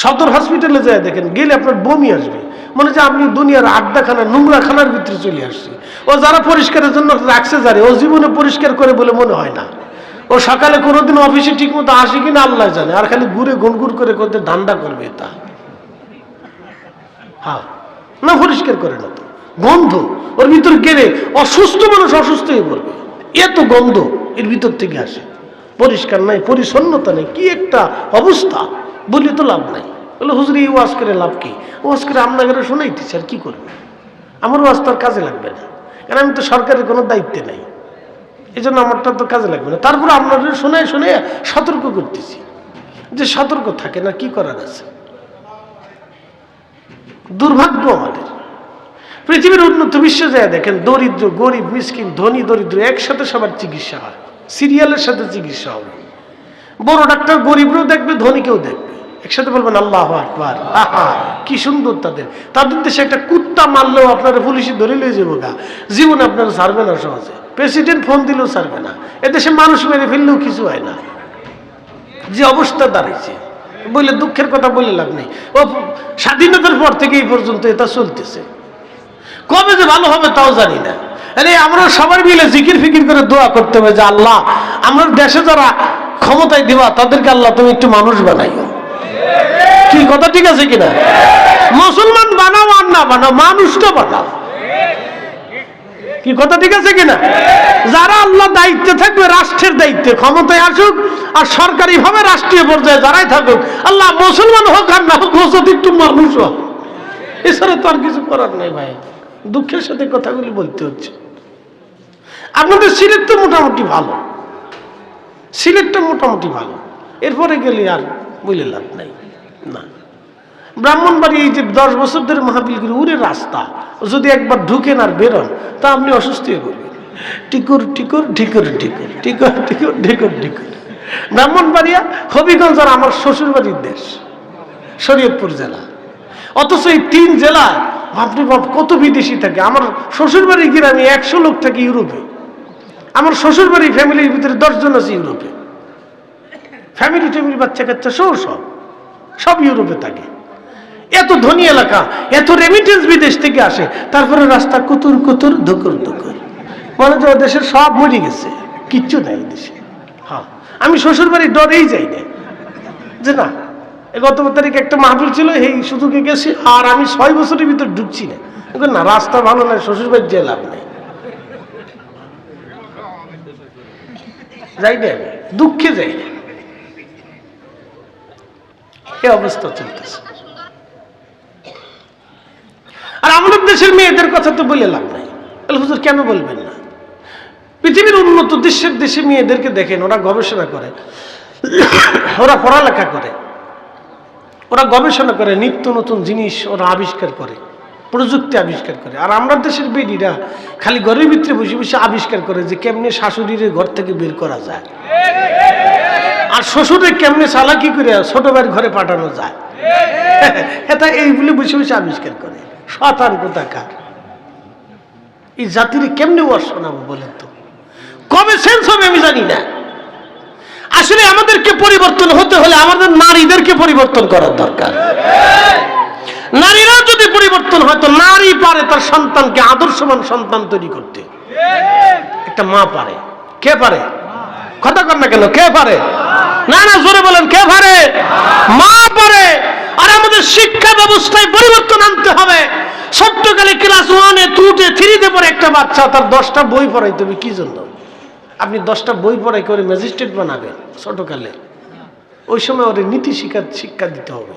সদর হসপিটালে যায় দেখেন, গেলে আপনার বমি আসবে, মনে হচ্ছে আপনি দুনিয়ার আড্ডাখানা নোংরাখানার ভিতরে চলে আসছে। ও যারা পরিষ্কারের জন্য রাখছে যারে, ও জীবনে পরিষ্কার করে বলে মনে হয় না। ও সকালে কোনোদিন অফিসে ঠিক মতো আসে কিনা আল্লাহ জানে, আর খালি ঘুরে গুনগুর করে করতে ধান্দা করবে তা। হ্যাঁ, না পরিষ্কার করে না তো, গন্ধ ওর ভিতর গেলে অসুস্থ মানুষ অসুস্থ হয়ে পড়বে, এত গন্ধ এর ভিতর থেকে আসে। পরিষ্কার নাই, পরিচ্ছন্নতা নেই, কি একটা অবস্থা, বলি তো লাভ নাই। বলে হুজুর এই ওয়াজ করে লাভ কি? ওয়াজ করে আপনাকে শোনাইতেছে, আর কি করবে? আমার ওয়াজ তো আর কাজে লাগবে না, কারণ আমি তো সরকারের কোনো দায়িত্বে নাই, এই জন্য আমারটা তো কাজে লাগবে না। তারপরে আপনাদের শোনায় শুনে সতর্ক করতেছি যে সতর্ক থাকে না, কি করার আছে। দুর্ভাগ্য আমাদের, পৃথিবীর উন্নত বিশ্ব যায় দেখেন, দরিদ্র গরিব মিসকিন ধনী দরিদ্র একসাথে সবার চিকিৎসা হয়, সিরিয়ালের সাথে চিকিৎসা হবে। বড় ডাক্তার গরিবরাও দেখবে, ধনীকেও দেখবে, একসাথে বলবেন আল্লাহু আকবার। আহা কি সুন্দর। তাদের দেশে একটা কুত্তা মারলেও আপনারা পুলিশে ধরে লয়ে যাবো গা, জীবন আপনারা ছাড়বে না সহজে। প্রেসিডেন্ট ফোন দিলেও ছাড়বে না, এদেশে মানুষ মেরে ফেললেও কিছু হয় না। যে অবস্থা দাঁড়াইছে, বলে দুঃখের কথা বলে লাভ নেই। ও স্বাধীনতার পর থেকে এই পর্যন্ত এটা চলতেছে, কবে যে ভালো হবে তাও জানি না। আরে আমরা সবাই মিলে জিকির ফিকির করে দোয়া করতে হবে যে আল্লাহ আমরা দেশে যারা ক্ষমতায় দিবা তাদেরকে আল্লাহ তুমি একটু মানুষ বানাইও। কি কথা ঠিক আছে কিনা? মুসলমান বানাও আর না বানাও, মানুষটা বানাও। কি কথা ঠিক আছে কিনা? যারা আল্লাহ দায়িত্বে থাকবে, রাষ্ট্রের দায়িত্বে ক্ষমতায় আসুক, আর সরকারি ভাবে রাষ্ট্রীয় পর্যায়ে যারাই থাকুক, আল্লাহ মুসলমান হোক আর না হোক, যদি একটু মানুষ হোক। এছাড়া তো আর কিছু করার নাই ভাই, দুঃখের সাথে কথাগুলি বলতে হচ্ছে। আপনাদের সিলেট তো মোটামুটি ভালো, সিলেটটা মোটামুটি ভালো, এরপরে গেলে আর বলে লাভ নাই না। ব্রাহ্মণবাড়ি এই যে 10 বছর ধরে মাহফিল করে উড়ে রাস্তা, যদি একবার ঢুকেন আর বেরোন তা আপনি অসুস্থ হয়ে পড়বেন। টিকুর টিকুর ঢিকুর ঢিকুর টিকুর টিকুর ঢিকুর ঢিকুর। ব্রাহ্মণবাড়িয়া হবিগঞ্জ আর আমার শ্বশুর বাড়ির দেশ শরীয়তপুর জেলা, অথচ এই 3 জেলায় আপনি কত বিদেশি থাকে। আমার শ্বশুর বাড়ি গ্রামে 100 লোক থাকে ইউরোপে, আমার শ্বশুর বাড়ি ফ্যামিলির ভিতরে 10 জন আছে ইউরোপে, ফ্যামিলি ট্যামিলি বাচ্চা কাচ্চা সব ইউরোপে থাকে। এত ধনী এলাকা, এত রেমিটেন্স বিদেশ থেকে আসে, তারপরে রাস্তা কুতুর কুতুর ধুকুর ধুকুর, মানে যে দেশের সব মরে গেছে, কিচ্ছু নাই দেশে। হ্যাঁ, আমি শ্বশুর বাড়ি ডরেই যাই না, যে না গত তারিখ একটা মাহফিল ছিল, এই সুযোগে গেছি, আর আমি 6 বছরের ভিতর ঢুকছি না। না রাস্তা ভালো নয়, শ্বশুর বাড়ি যেয়ে লাভ নেই, যাই না, আমি দুঃখে যাই না। এই অবস্থা চলতেছে। আর আমাদের দেশের মেয়েদের কথা তো বলে লাভ নাই। হুজুর কেন বলবেন না? পৃথিবীর উন্নত দেশে মেয়েদেরকে দেখেন, ওরা গবেষণা করে, ওরা পড়ালেখা করে, ওরা গবেষণা করে, নিত্য নতুন জিনিস ওরা আবিষ্কার করে, প্রযুক্তি আবিষ্কার করে। আর আমরা দেশের বেডিরা খালি ঘরের ভিতরে বসে বসে আবিষ্কার করে যে কেমনে শাশুড়ির ঘর থেকে বের করা যায়, আর শ্বশুরের কেমনে চালাকি করে ছোট ভাইয়ের ঘরে পাঠানো যায়। এটা এইগুলি বসে বসে আবিষ্কার করে। শয়তান কোথাকার, এই জাতির কেমনে ওয়াজ শোনাবো বলেন তো? কবে সেন্স হবে আমি জানি না। আসলে আমাদেরকে পরিবর্তন হতে হলে আমাদের নারীদেরকে পরিবর্তন করার দরকার। নারীরা যদি পরিবর্তন হয় তো নারী পারে তার সন্তানকে আদর্শবান সন্তান তৈরি করতে। একটা মা পারে। কে পারে? কথা কর না কেন, কে পারে? না না জোরে বলেন, কে পারে? মা পারে। আর আমাদের শিক্ষা ব্যবস্থায় পরিবর্তন আনতে হবে। ছোট্টকালে ক্লাস 1-এ 2-তে 3-তে পড়ে একটা বাচ্চা, তার 10টা বই পড়াইতে হবে। কি জন্য? আপনি 10টা বই পড়াই করে ম্যাজিস্ট্রেট বানাবেন ছোটকালে? ওই সময় ওর নীতি শিক্ষা দিতে হবে।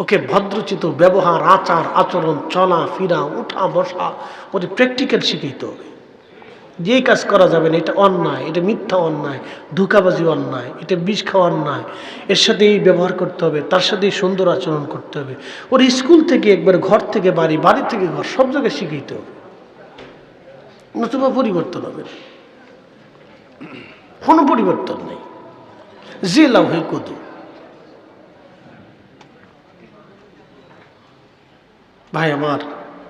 ওকে ভদ্রচিত ব্যবহার, আচার আচরণ, চলা ফিরা, উঠা বসা, ওর প্র্যাকটিক্যাল শিখাইতে হবে। যে কাজ করা যাবে না, এটা অন্যায়, এটা মিথ্যা অন্যায়, ধোঁকাবাজি অন্যায়, এটা বিষ খাওয়া অন্যায়, এর সাথে এই ব্যবহার করতে হবে, তার সাথে সুন্দর আচরণ করতে হবে। ওর স্কুল থেকে একবার, ঘর থেকে বাড়ি, বাড়ি থেকে ঘর, সব জায়গায় শিখাইতে হবে, নতুবা পরিবর্তন হবে। কোনো পরিবর্তন নেই, যে লাভ হয়ে কদু। ভাই আমার,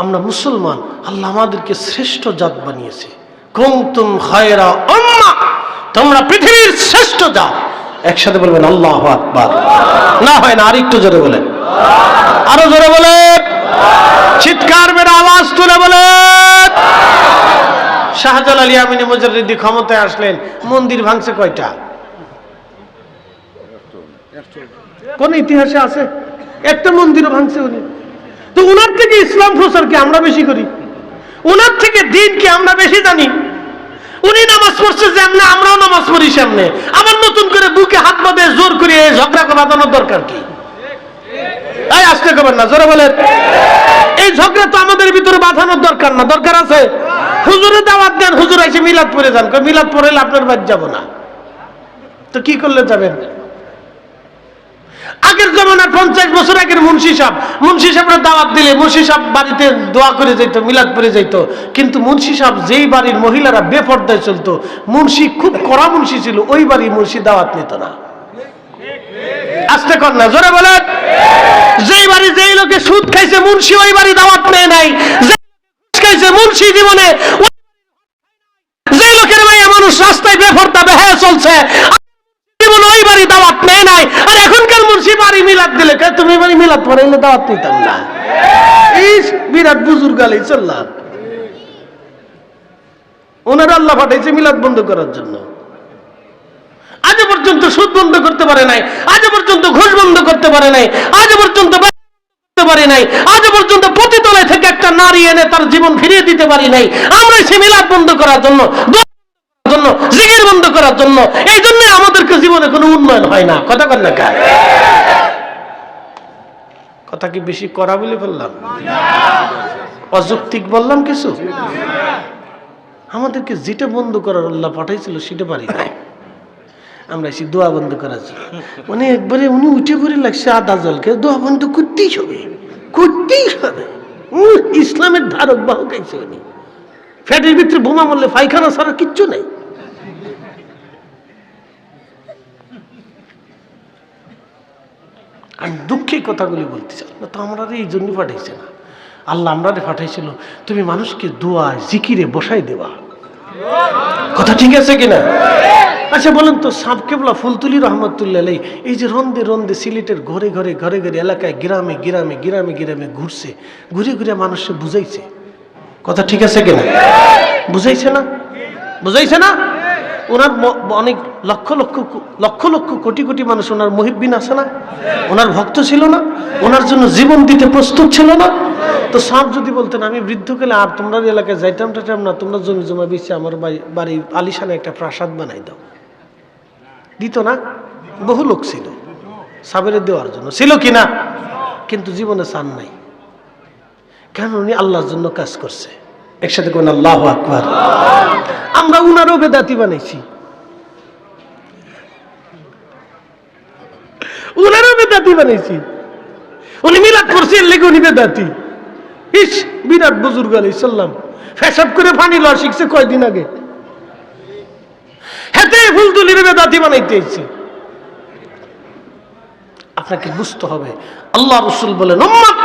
আমরা মুসলমান, আল্লাহ আমাদেরকে শ্রেষ্ঠ জাত বানিয়েছে। কুনতুম খায়রা উম্মাহ, তোমরা পৃথিবীর শ্রেষ্ঠ জাত। একসাথে বলবেন আল্লাহু আকবার। না হয় না, আর একটু জোরে বলেন, আরো জোরে বলেন, চিৎকার মেরে আওয়াজ তুলে বলেন। শাহজালাল ইয়ামিনী মুজাররিদি ক্ষমতায় আসলেন, মন্দির ভাঙছে কয়টা? কোন ইতিহাসে আছে? একটা মন্দিরও ভাঙছে উনি। তো উনার থেকে ইসলাম প্রচার কি আমরা বেশি করি? উনার থেকে দিন কি আমরা বেশি জানি? উনি নামাজ পড়ছে যেমনে, আমরাও নামাজ পড়ি সামনে। আমার নতুন করে বুকে হাত বাঁধে জোর করে ঝগড়া বাঁধানোর দরকার কি? তাই আসতে করবেন না, জোরে বলেন। এই ঝগড়া তো আমাদের ভিতরে বাঁধানোর দরকার না। দরকার আছে? হুজুরে দাওয়াত দেন, হুজুর এসে মিলাদ পড়ে যান, মিলাদ পড়লে আপনার বাড়ি যাব না, তো কি করলে যাবেন? আগের জমানার 50 বছর আগের মুন্সি সাহেবরা দাওয়াত দিলে মুন্সি সাহেব বাড়িতে দোয়া করে যাইতো, মিলাদ পড়ে যাইতো। কিন্তু মুন্সি সাহেব যেই বাড়ির মহিলারা বেপর্দায় চলতো, মুন্সি খুব কড়া মুন্সি ছিল, ওই বাড়ি মুন্সি দাওয়াত নিত না। আসতে কর না, জোরে বলেন। যেই বাড়ি যেই লোকে সুদ খাইছে মুন্সি ওই বাড়ি দাওয়াত নেয় নাই। যে খাইছে মুন্সি জীবনে, যে লোকের মেয়ে মানুষ রাস্তায় বেপর্দা বেহায়া চলছে ওই বাড়ি দাওয়াত নেয় নাই। আর এখনকার মুন্সি বাড়ি মিলাদ দিলে তুমি বাড়ি মিলাদ পড়াইলে দাওয়াত নিতাম না। এই বিরাট বুজুর্গ আলাই চললাম, ওনারা আল্লাহ পাঠাইছে মিলাদ বন্ধ করার জন্য। আজ পর্যন্ত সুদ বন্ধ করতে পারে নাই, আজ পর্যন্ত ঘুষ বন্ধ করতে পারে নাই, আজ পর্যন্ত করতে পারে নাই, আজ পর্যন্ত পতিতলায় থেকে একটা নারী এনে তার জীবন ফিরিয়ে দিতে পারি নাই। আমরা সে মিলাদ বন্ধ করার জন্য, জিকির বন্ধ করার জন্য, এই জন্য আমাদেরকে জীবনে কোনো উন্নয়ন হয় না। কথা কর না কার কথা কি বেশি করা বলে বললাম? অযৌক্তিক বললাম কিছু? আমাদেরকে যেটা বন্ধ করার আল্লাহ পাঠাইছিল সেটা পারি নাই। আমরা এসে দোয়া বন্ধ করার জন্য মানে একবারে উনি উঠে পড়ে লাগছে আদা জলকে, দোয়া বন্ধ করতেই হবে, করতেই হবে। ইসলামের ধারক বাহক গাইছে উনি। ফ্যাটের ভিতরে বোমা মারলে পায়খানা ছাড়া কিচ্ছু নেই। আমি দুঃখে কথাগুলি বলতে চাই না, তো আমরা এই জন্য পাঠাইছে না। আল্লাহ আমরা পাঠাইছিল তুমি মানুষকে দোয়া জিকিরে বসাই দেবা। কথা ঠিক আছে কিনা? আচ্ছা বলেন তো, সাব কেবলা ফুলতুলি রহমতুল্লাহ আলাইহি এই যে রন্দে রন্দে সিলেটের ঘরে ঘরে ঘরে ঘরে এলাকায় গ্রামে গ্রামে গ্রামে গ্রামে ঘুরছে, ঘুরে ঘুরে মানুষকে বুঝাইছে। কথা ঠিক আছে কিনা? বুঝাইছে না? বুঝাইছে না? ওনার অনেক লক্ষ লক্ষ লক্ষ লক্ষ কোটি কোটি মানুষ ওনার মুহিব্বিন আছে না? ওনার ভক্ত ছিল না? ওনার জন্য জীবন দিতে প্রস্তুত ছিল না? তো সাপ যদি বলতেন আমি বৃদ্ধকালে আর তোমরা এলাকায় যাইতাম টাইতাম না, তোমরা জমি জমা বেশি আমার বাড়ির আলিশানে একটা প্রাসাদ বানাই দাও, দিত না? বহু লোক ছিল সাবের দেওয়ার জন্য, ছিল কিনা? কিন্তু জীবনে চান নাই। কেন? উনি আল্লাহর জন্য কাজ করছে। একসাথে কোন আল্লাহু আকবার। আমরা উনারও বেদাতি বানাইছি, উনারও বেদাতি বানাইছি। উনি মিলাদ করছেন লেগে উনি বেদাতি। ইস বিরাট বুজুর্গ আলাইহিস সালাম পেশাব করে পানি লওয়া শিখছে কয়দিন আগে, হাতে ফুলতুলির বেদাতি বানাইতেছি। আপনাকে বুঝতে হবে, আল্লাহ রাসূল বলেন উম্মত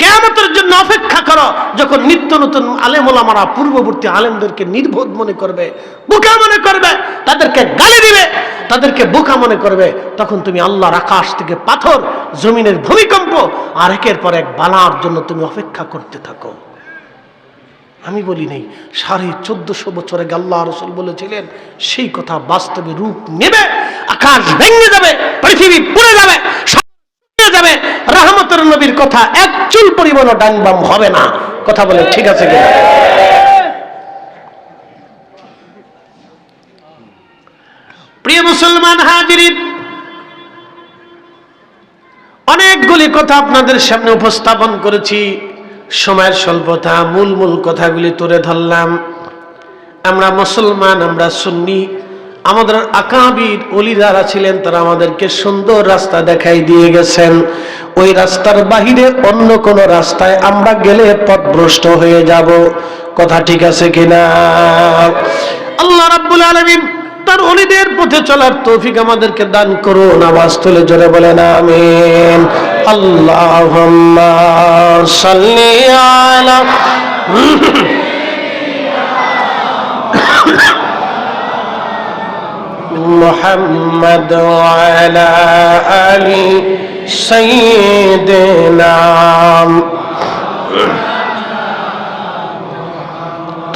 কিয়ামতের জন্য অপেক্ষা করো, যখন নিত্য নতুন আলেম ওলামারা পূর্ববর্তী আলেমদেরকে নির্বোধ মনে করবে, বোকা মনে করবে, তাদেরকে গালি দিবে, তাদেরকে বোকা মনে করবে, তখন তুমি আল্লাহর আকাশ থেকে পাথর, জমিনের ভূমিকম্প আর একের পর এক বালার জন্য তুমি অপেক্ষা করতে থাকো। আমি বলি নেই, 1450 বছর আগে আল্লাহ রাসূল বলেছিলেন, সেই কথা বাস্তবে রূপ নেবে। আকাশ ভেঙে যাবে, পৃথিবী পুড়ে যাবে, যাবে। রাহমাতের নবীর কথা এক চুল পরিমাণও ডাংবাম হবে না। কথা বলে ঠিক আছে কিনা? প্রিয় মুসলমান হাজিরিন, অনেকগুলি কথা আপনাদের সামনে উপস্থাপন করেছি। সময়ের স্বল্পতা, মূল মূল কথাগুলি তুলে ধরলাম। আমরা মুসলমান, আমরা সুন্নি, আমাদের আকাবির ওলিরা ছিলেন, তারা আমাদেরকে সুন্দর রাস্তা দেখাই দিয়ে গেছেন। ওই রাস্তার বাহিরে অন্য কোন রাস্তায় আমরা গেলে পথভ্রষ্ট হয়ে যাব। কথা ঠিক আছে কিনা? আল্লাহ রাব্বুল আলামিন তার ওলিদের পথে চলার তৌফিক আমাদেরকে দান করুন। আওয়াজ তুলে জোরে বলেন আমিন। আল্লাহুম্মা সাল্লি আলা মুহাম্মাদ محمد وعلى آل سيدنا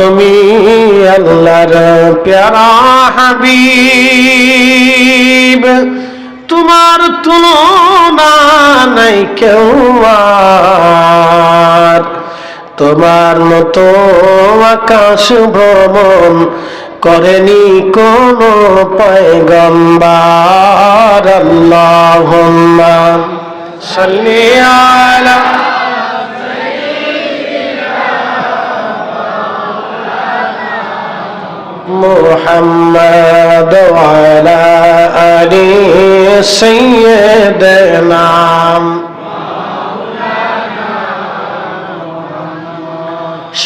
তুমি আল্লাহর প্যারা হাবিব তোমার তুলনা নাই কেউ আর তোমার মতো আকাশ ভ্রমণ করেনি কোন পয়গম্বর আল্লাহুম্মা সাল্লি আলা মুহাম্মদ ওয়া আলা আলি সাইয়্যিদিনা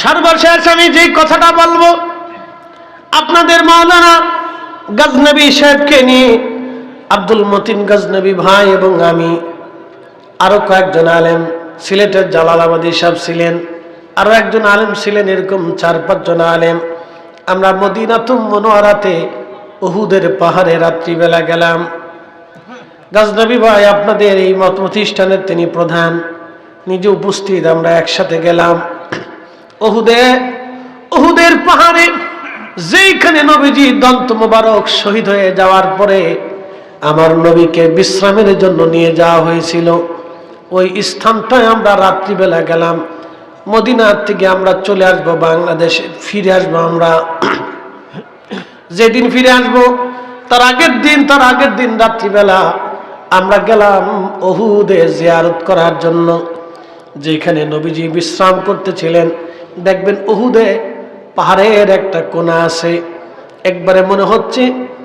সর্বশেষ আমি যে কথাটা বলবো আপনাদের মাওলানা গজনবী সাহেবকে নিয়ে আব্দুল মতিন গজনবী ভাই এবং আমি আরো কয়েকজন আলেম সিলেটের জালালাবাদী সাহেব ছিলেন, আরো একজন আলেম ছিলেন, এরকম 4-5 জন আলেম আমরা মদিনাতুল মুনাওয়ারাতে উহুদের পাহাড়ে রাত্রিবেলা গেলাম। গজনবী ভাই আপনাদের এই মত প্রতিষ্ঠানের তিনি প্রধান, নিজে উপস্থিত, আমরা একসাথে গেলাম উহুদের পাহাড়ে, যেখানে নবীজি দন্ত মোবারক শহীদ হয়ে যাওয়ার পরে আমার নবীকে বিশ্রামের জন্য নিয়ে যাওয়া হয়েছিল। ওই স্থানটায় আমরা রাত্রিবেলা গেলাম। মদিনার থেকে আমরা চলে আসবো বাংলাদেশে, ফিরে আসবো আমরা। যেদিন ফিরে আসবো তার আগের দিন রাত্রিবেলা আমরা গেলাম উহুদে জিয়ারত করার জন্য, যেখানে নবীজি বিশ্রাম করতেছিলেন। দেখবেন উহুদে পাহাড়ের একটা কোণা আছে, একবারে মনে হচ্ছে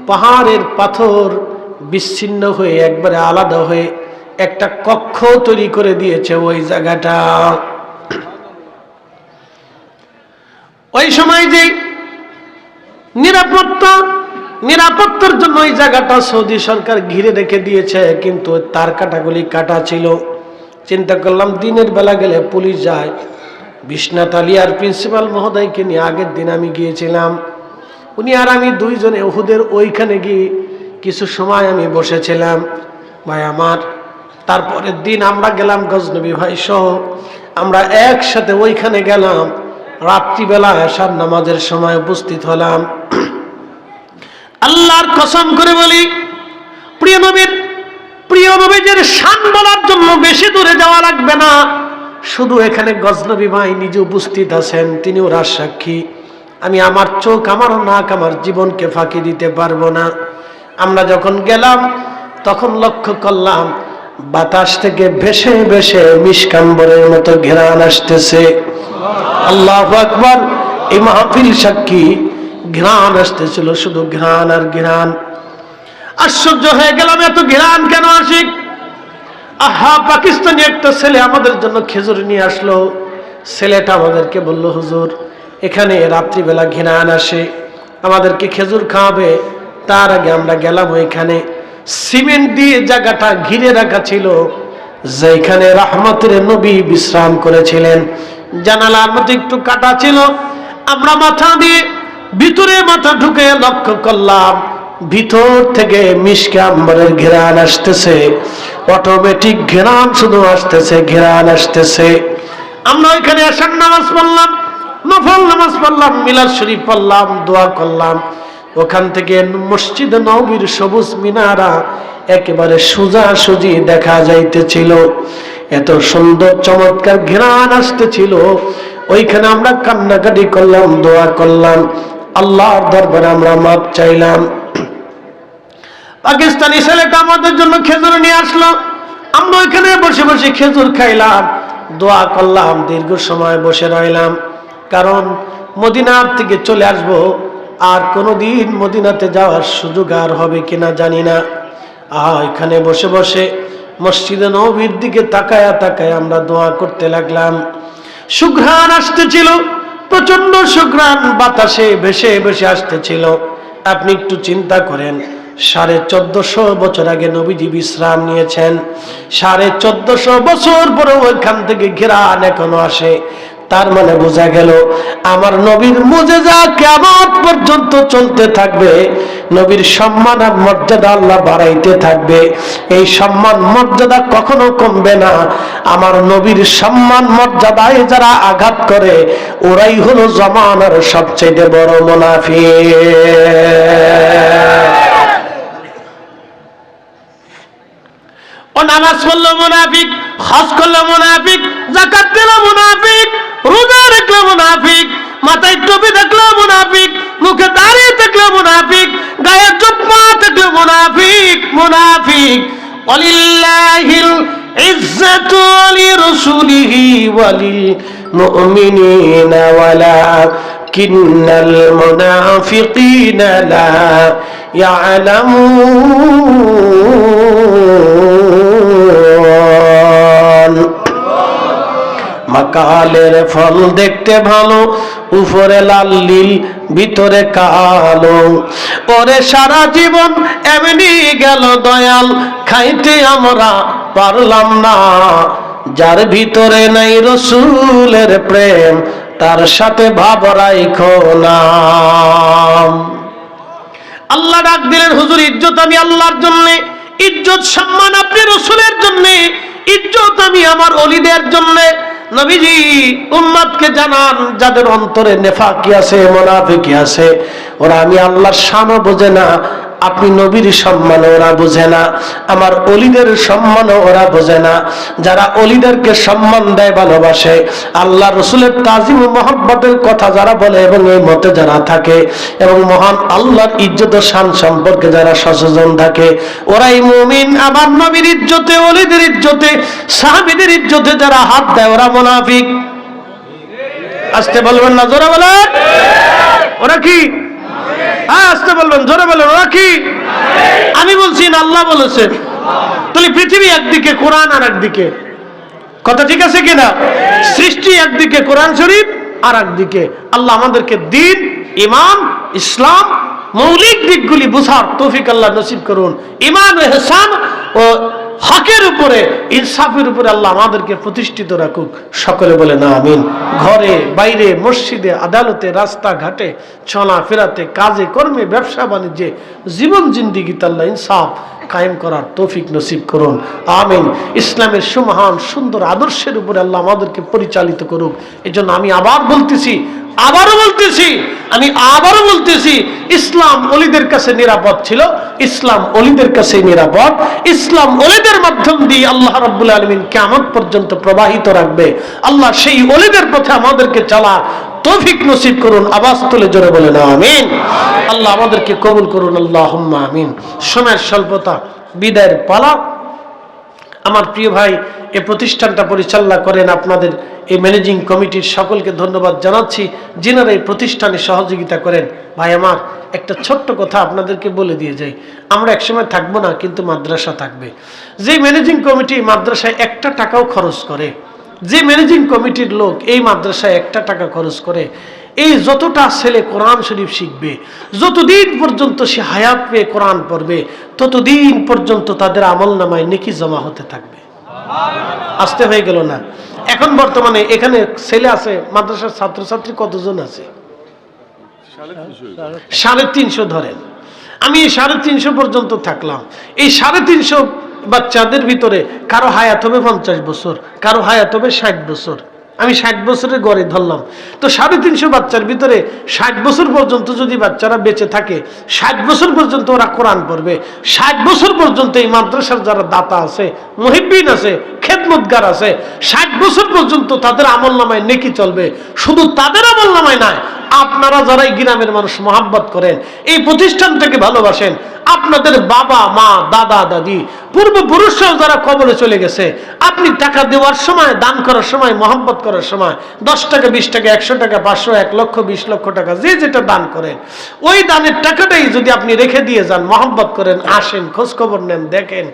পাহাড়ের পাথর বিচ্ছিন্ন হয়ে একবারে আলাদা হয়ে একটা কক্ষ তৈরি করে দিয়েছে ওই জায়গাটা। ওই সময় যে নিরাপত্তার জন্য ওই জায়গাটা সৌদি সরকার ঘিরে রেখে দিয়েছে, কিন্তু তার কাটাগুলি কাটা ছিল। চিন্তা করলাম দিনের বেলা গেলে পুলিশ যায়। বিশ্বনাথ আলিয়ার প্রিন্সিপাল মহোদয়কে নিয়ে আগের দিন আমি গিয়েছিলাম, উনি আর আমি দুইজনে উহুদের ওইখানে গিয়ে কিছু সময় আমি বসেছিলাম ভাই আমার। তারপরের দিন আমরা গেলাম গজনবী ভাই সহ, আমরা একসাথে ওইখানে গেলাম। রাত্রিবেলা এশার নামাজের সময় উপস্থিত হলাম। আল্লাহর কসম করে বলি, প্রিয় নবীর শান বলার জন্য বেশি দূরে যাওয়া লাগবে না, শুধু এখানে গজনবী ভাই নিজে উপস্থিত আছেন, তিনিও রাজসাক্ষী। আমি আমার চোখ, আমার নাক, আমার জীবনকে ফাঁকি দিতে পারবো না। আমরা যখন গেলাম তখন লক্ষ্য করলাম বাতাস থেকে ভেসে ভেসে মিশকাম্বরের মতো ঘেরান আসতেছে। আল্লাহু আকবার! এই মাহফিল সাক্ষী, ঘ্রাণ আসতেছিল, শুধু ঘ্রাণ আর ঘ্রাণ। আশ্চর্য হয়ে গেলাম, এত ঘ্রাণ কেন আসে? আহা, পাকিস্তানি একটা ছেলে আমাদের জন্য খেজুর নিয়ে আসলো। ছেলেটা আমাদেরকে বলল, হুজুর এখানে রাত্রিবেলা ঘ্রাণ আসে, আমাদেরকে খেজুর খাওয়াবে। তার আগে আমরা গেলাম ওইখানে, সিমেন্ট দিয়ে জায়গাটা ঘিরে রাখা ছিল, যেখানে রাহমাতের নবী বিশ্রাম করেছিলেন। জানালার মতো একটু কাটা ছিল, আমরা মাথা দিয়ে ভিতরে মাথা ঢুকে লক্ষ্য করলাম ভিতর থেকে মিশকে আম্বরের ঘেরান আসতেছে, অটোমেটিক ঘেরান শুধু আসতেছে, ঘেরান আসতেছে। আমরা ওইখানে আসার নামাজ পড়লাম, নফল নামাজ পড়লাম, মিলাদ শরীফ পড়লাম, দোয়া করলাম। ওখান থেকে মসজিদ নববীর সবুজ মিনারা একেবারে সোজাসুজি দেখা যাইতেছিল। এত সুন্দর চমৎকার ঘ্রাণ আসতেছিল। ওইখানে আমরা কান্নাকাটি করলাম, দোয়া করলাম, আল্লাহর দরবারে আমরা মাপ চাইলাম। পাকিস্তানি ছেলেটা আমাদের জন্য খেজুর নিয়ে আসলো, আমরা ওইখানে বসে বসে খেজুর খাইলাম, দোয়া করলাম, দীর্ঘ সময় বসে রইলাম। কারণ মদিনার থেকে চলে আসবো, আর কোনোদিন মদিনাতে যাওয়ার সুযোগ আর হবে কিনা জানি না। এখানে বসে বসে মসজিদে নববীর দিকে তাকায়া তাকায়া আমরা দোয়া করতে লাগলাম। সুঘ্রাণ আসতেছিল, প্রচন্ড সুঘ্রাণ বাতাসে ভেসে ভেসে আসতেছিল। আপনি একটু চিন্তা করেন, 1450 বছর আগে নবীজি বিশ্রাম নিয়েছেন, 1450 বছর পরে ওইখান থেকে ঘেরান এখনো আসে। তার মানে বোঝা গেল আমার নবীর মুজিজা কিয়ামত পর্যন্ত চলতে থাকবে, নবীর সম্মান আর মর্যাদা আল্লাহ বাড়াইতে থাকবে, এই সম্মান মর্যাদা কখনো কমবে না। আমার নবীর সম্মান মর্যাদায় যারা আঘাত করে ওরাই হলো জামানার সবচেয়ে বড় মুনাফিক। ও নামাজ পড়লো মুনাফিক, হজ করলো মুনাফিক, যাকাত দিলো মুনাফিক, রোজা রাখলো মুনাফিক, মাথায় টুপি থাকলো মুনাফিক, মুখে দাড়ি থাকলো মুনাফিক, গায়ে জুব্বা থাকলো মুনাফিক। মুনাফিক ওয়ালিল্লাহিল ইজ্জাতু ওয়ালিরাসূলিহি ওয়ালিল মুমিনিনা ওয়ালাকিন্নাল মুনাফিকিনা লা ইয়ালামুন। মাকালের ফল দেখতে ভালো, উপরে লাল নীল ভিতরে কালো, পরে সারা জীবন এমনি গেল দয়াল, খাইতে আমরা পারলাম না। যার ভিতরে নাই রসুলের প্রেম তার সাথে ভাব রাইখো না। আল্লাহ ডাক দিলেন, হুজুর ইজ্জত আমি আল্লাহর জন্য, ইজ্জত সম্মান আপনি রসুলের জন্য, ইজ্জত আমি আমার ওলিদের জন্য। নবীজি উম্মতকে জানান যাদের অন্তরে নেফাকি আছে, মুনাফিকি আছে, ওরা আমি আল্লাহর শানও বোঝে না, আপনি নবীর সম্মান ওরা বোঝে না, আমার অলিদের সম্মান ওরা বোঝে না। যারা অলিদেরকে সম্মান দেয়, ভালোবাসে, আল্লাহ রসুলের তাজিম ও মহব্বতের কথা যারা বলে এবং এই মতে যারা থাকে এবং মহান আল্লাহর ইজ্জত ও শান সম্পর্কে যারা সচেতন থাকে, ওরাই মুমিন। আমার নবীর ইজ্জতে, অলিদের ইজ্জতে, সাহাবীদের ইজ্জতে যারা হাত দেয় ওরা মুনাফিক। আসতে বলবেন না, জোরে বলেন। ওরা কি? আসতে বলবেন, জোরে বলেন। ওরা কি? আমি বলছি না, আল্লাহ বলেছেন। তাহলে পৃথিবী একদিকে, কোরআন আর একদিকে, কথা ঠিক আছে কিনা? সৃষ্টি একদিকে, কোরআন শরীফ আর একদিকে। আল্লাহ আমাদেরকে দ্বীন, ঈমান, ইসলাম মৌলিক দিকগুলি বুঝার তৌফিক আল্লাহ নসিব করুন। ঈমান ও ইহসান ও হকের উপরে, ইনসাফের উপরে আল্লাহ আমাদেরকে প্রতিষ্ঠিত রাখুক। সকলে বলে না আমিন। ঘরে বাইরে, মসজিদে, আদালতে, রাস্তাঘাটে, চলাফেরাতে, কাজে কর্মে, ব্যবসা বাণিজ্যে, জীবন জিন্দিগিতে আল্লাহ ইনসাফ কায়েম করার তৌফিক নসিব করুন, আমিন। ইসলামের সুমহান সুন্দর আদর্শের উপরে আল্লাহ আমাদেরকে পরিচালিত করুক। এই জন্য আমি আবারও বলতেছি, ইসলাম ওলিদের কাছে নিরাপদ ছিল, ইসলাম ওলিদের কাছে নিরাপদ, ইসলাম ওলিদের মাধ্যম দিয়ে আল্লাহ রাব্বুল আলামিন কিয়ামত পর্যন্ত প্রবাহিত রাখবে। আল্লাহ সেই ওলিদের পথে আমাদেরকে চলা তৌফিক নসিব করুন। আওয়াজ তুলে জোরে বলেন আমিন। আল্লাহ আমাদেরকে কবুল করুন, আল্লাহুম্মা আমিন। সময়ের স্বল্পতা, বিদায়ের পালা। আমার প্রিয় ভাই এই প্রতিষ্ঠানটা পরিচালনা করেন, আপনাদের এই ম্যানেজিং কমিটির সকলকে ধন্যবাদ জানাচ্ছি যিনারা এই প্রতিষ্ঠানে সহযোগিতা করেন। ভাই আমার একটা ছোট্ট কথা আপনাদেরকে বলে দিয়ে যাই, আমরা একসময় থাকবো না, কিন্তু মাদ্রাসা থাকবে। যে ম্যানেজিং কমিটি মাদ্রাসায় একটা টাকাও খরচ করে, যে ম্যানেজিং কমিটির লোক এই মাদ্রাসায় একটা টাকা খরচ করে, এই যতটা ছেলে কোরআন শরীফ শিখবে, যতদিন পর্যন্ত সে হায়াত পেয়ে কোরআন পড়বে, ততদিন পর্যন্ত তাদের আমলনামায় নেকি জমা হতে থাকবে। আসতে হয়ে গেল না? এখন বর্তমানে এখানে ছেলে আছে, মাদ্রাসার ছাত্রছাত্রী কতজন আছে? 350 ধরেন। আমি 350 পর্যন্ত থাকলাম। এই 350 বাচ্চাদের ভিতরে কারো হায়াত হবে 50 বছর, কারো হায়াত হবে 60 বছর। আমি 60 বছরের গড়ে ধরলাম। তো 350 বাচ্চার ভিতরে 60 বছর পর্যন্ত যদি বাচ্চারা বেঁচে থাকে, 60 বছর পর্যন্ত ওরা কোরআন পড়বে, 60 বছর পর্যন্ত এই মাদ্রাসার যারা দাতা আছে, মুহিব্বিন আছে, খেদমতগার আছে, 60 বছর পর্যন্ত তাদের আমলনামায় নেকি চলবে। শুধু তাদের আমলনামায় নয়, আপনারা যারা এই গ্রামের মানুষ মহাব্বত করেন, এই প্রতিষ্ঠানটাকে ভালোবাসেন, আপনাদের বাবা মা, দাদা দাদি, পূর্বপুরুষরাও যারা কবরে চলে গেছে, আপনি টাকা দেওয়ার সময়, দান করার সময়, মহব্বত করার সময় 10 টাকা, 20 টাকা, 100 টাকা, 500, 1 লক্ষ, 20 লক্ষ টাকা, যে যেটা দান করেন, ওই দানের টাকাটাই যদি আপনি রেখে দিয়ে যান, মহব্বত করেন, আসেন, খোঁজখবর নেন, দেখেন,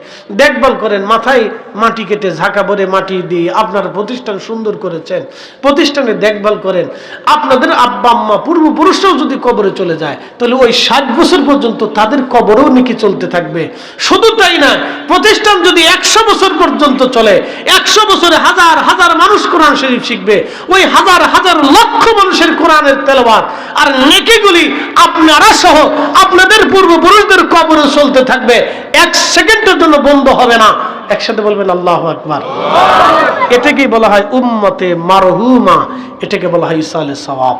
দেখভাল করেন, মাথায় মাটি কেটে ঝাঁকা ভরে মাটি দিয়ে আপনারা প্রতিষ্ঠান সুন্দর করেছেন, প্রতিষ্ঠানে দেখভাল করেন, আপনাদের আব্বা আম্মা, পূর্বপুরুষরাও যদি কবরে চলে যায়, তাহলে ওই 60 বছর পর্যন্ত তাদের কবরেও নেকি চলতে থাকবে। শুধু তাই না, প্রতিষ্ঠান যদি 100 বছর পর্যন্ত চলে, 100 বছরে হাজার হাজার মানুষ কোরআন শরীফ শিখবে, ওই হাজার হাজার লক্ষ মানুষের কোরআনের তেলাওয়াত আর নেকিগুলি আপনারা সহ আপনাদের পূর্বপুরুষদের কবরে চলতে থাকবে, 1 সেকেন্ডের জন্য বন্ধ হবে না। একসাথে বলবেন আল্লাহু আকবার। এটাকেই বলা হয় উম্মতে মারহুমা, এটাকে বলা হয় ইসালে সওয়াব।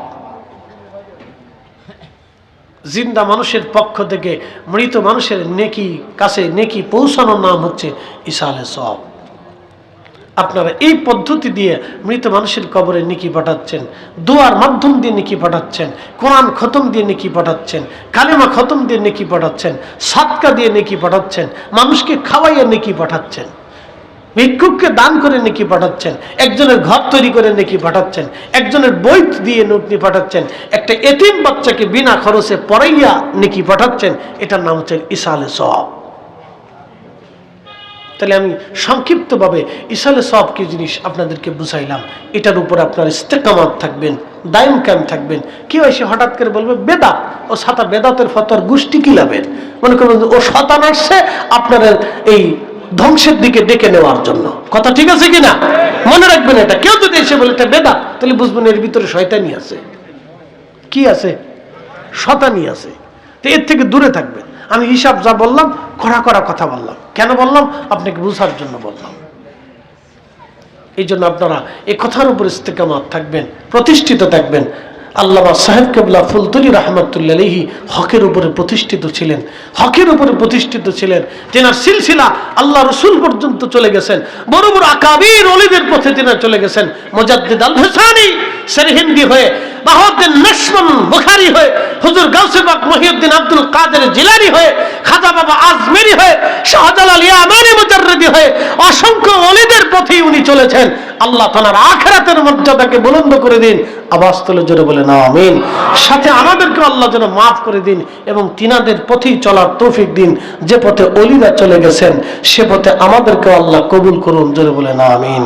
জিন্দা মানুষের পক্ষ থেকে মৃত মানুষের নেকি কাছে নেকি পৌঁছানোর নাম হচ্ছে ইসালে সওয়াব। আপনারা এই পদ্ধতি দিয়ে মৃত মানুষের কবরে নেকি পাঠাচ্ছেন, দোয়ার মাধ্যম দিয়ে নেকি পাঠাচ্ছেন, কোরআন খতম দিয়ে নেকি পাঠাচ্ছেন, কালেমা খতম দিয়ে নেকি পাঠাচ্ছেন, সাদকা দিয়ে নেকি পাঠাচ্ছেন, মানুষকে খাওয়াইয়া নেকি পাঠাচ্ছেন, ভিক্ষুককে দান করে নেকি পাঠাচ্ছেন, একজনের ঘর তৈরি করে নেকি পাঠাচ্ছেন, একজনের বই দিয়ে নেকি পাঠাচ্ছেন, একটা এতিম বাচ্চাকে বিনা খরচে পড়াইয়া নেকি পাঠাচ্ছেন। এটার নাম হচ্ছে ইসালে সওয়াব। তাহলে আমি সংক্ষিপ্তভাবে ইসালে সওয়াব কি জিনিস আপনাদেরকে বুঝাইলাম। এটার উপর আপনার ইস্তেকামাত থাকবেন, দায়ম কায়েম থাকবেন। কেউ এসে হঠাৎ করে বলবে বেদাত, ও সাতা বেদাতের ফতোয়ার গোষ্ঠী কি লাভেন, মনে করবেন ও শয়তান আসছে আপনাদের এই ধ্বংসের দিকে ডেকে নেওয়ার জন্য। কথা ঠিক আছে কিনা? মনে রাখবেন এটা। কেউ যদি এসে বলে এটা বেদাত, তাহলে বুঝবেন এর ভিতরে শয়তানি আছে। কি আছে? শয়তানি আছে। তো এর থেকে দূরে থাকবেন। আমি হিসাব যা বললাম, কড়া কড়া কথা বললাম। কেন বললাম? আপনাকে বুঝার জন্য বললাম। এই জন্য আপনারা এই কথার উপর ইস্তেকামাত থাকবেন, প্রতিষ্ঠিত থাকবেন। আল্লামা সাহেব কেবলা ফুলতুলি রাহমাতুল্লাহ আলাইহি হকের উপরে প্রতিষ্ঠিত ছিলেন, হকের উপরে প্রতিষ্ঠিত ছিলেন। তেনার সিলসিলা আল্লাহ রসুল পর্যন্ত চলে গেছেন। বড় বড় আকাবির ওলিদের পথে তিনি চলে গেছেন। মুজাদ্দিদ আল হুসাইনি সেরহিন্দি হয়ে, বাহাউদ্দিন নাশবন বুখারী হয়ে, হুজুর গাউসে পাক মহিউদ্দিন আব্দুল কাদের জিলানী হয়ে, খাজা বাবা আজমেরি হয়ে, শাহজালাল ইয়ামানি মুজাররিদি হয়ে অসংখ্য ওলিদের পথেই উনি চলেছেন। আল্লাহ তাআলার আখিরাতের মর্যাদাকে বুলন্দ করে দিন। আওয়াজ তুলে জোরে বলেন আমিন। সাথে আমাদেরকে আল্লাহ যেন মাফ করে দিন এবং তিনাদের পথেই চলার তৌফিক দিন। যে পথে ওলিরা চলে গেছেন সে পথে আমাদেরকে আল্লাহ কবুল করুন। জোরে বলেন আমিন।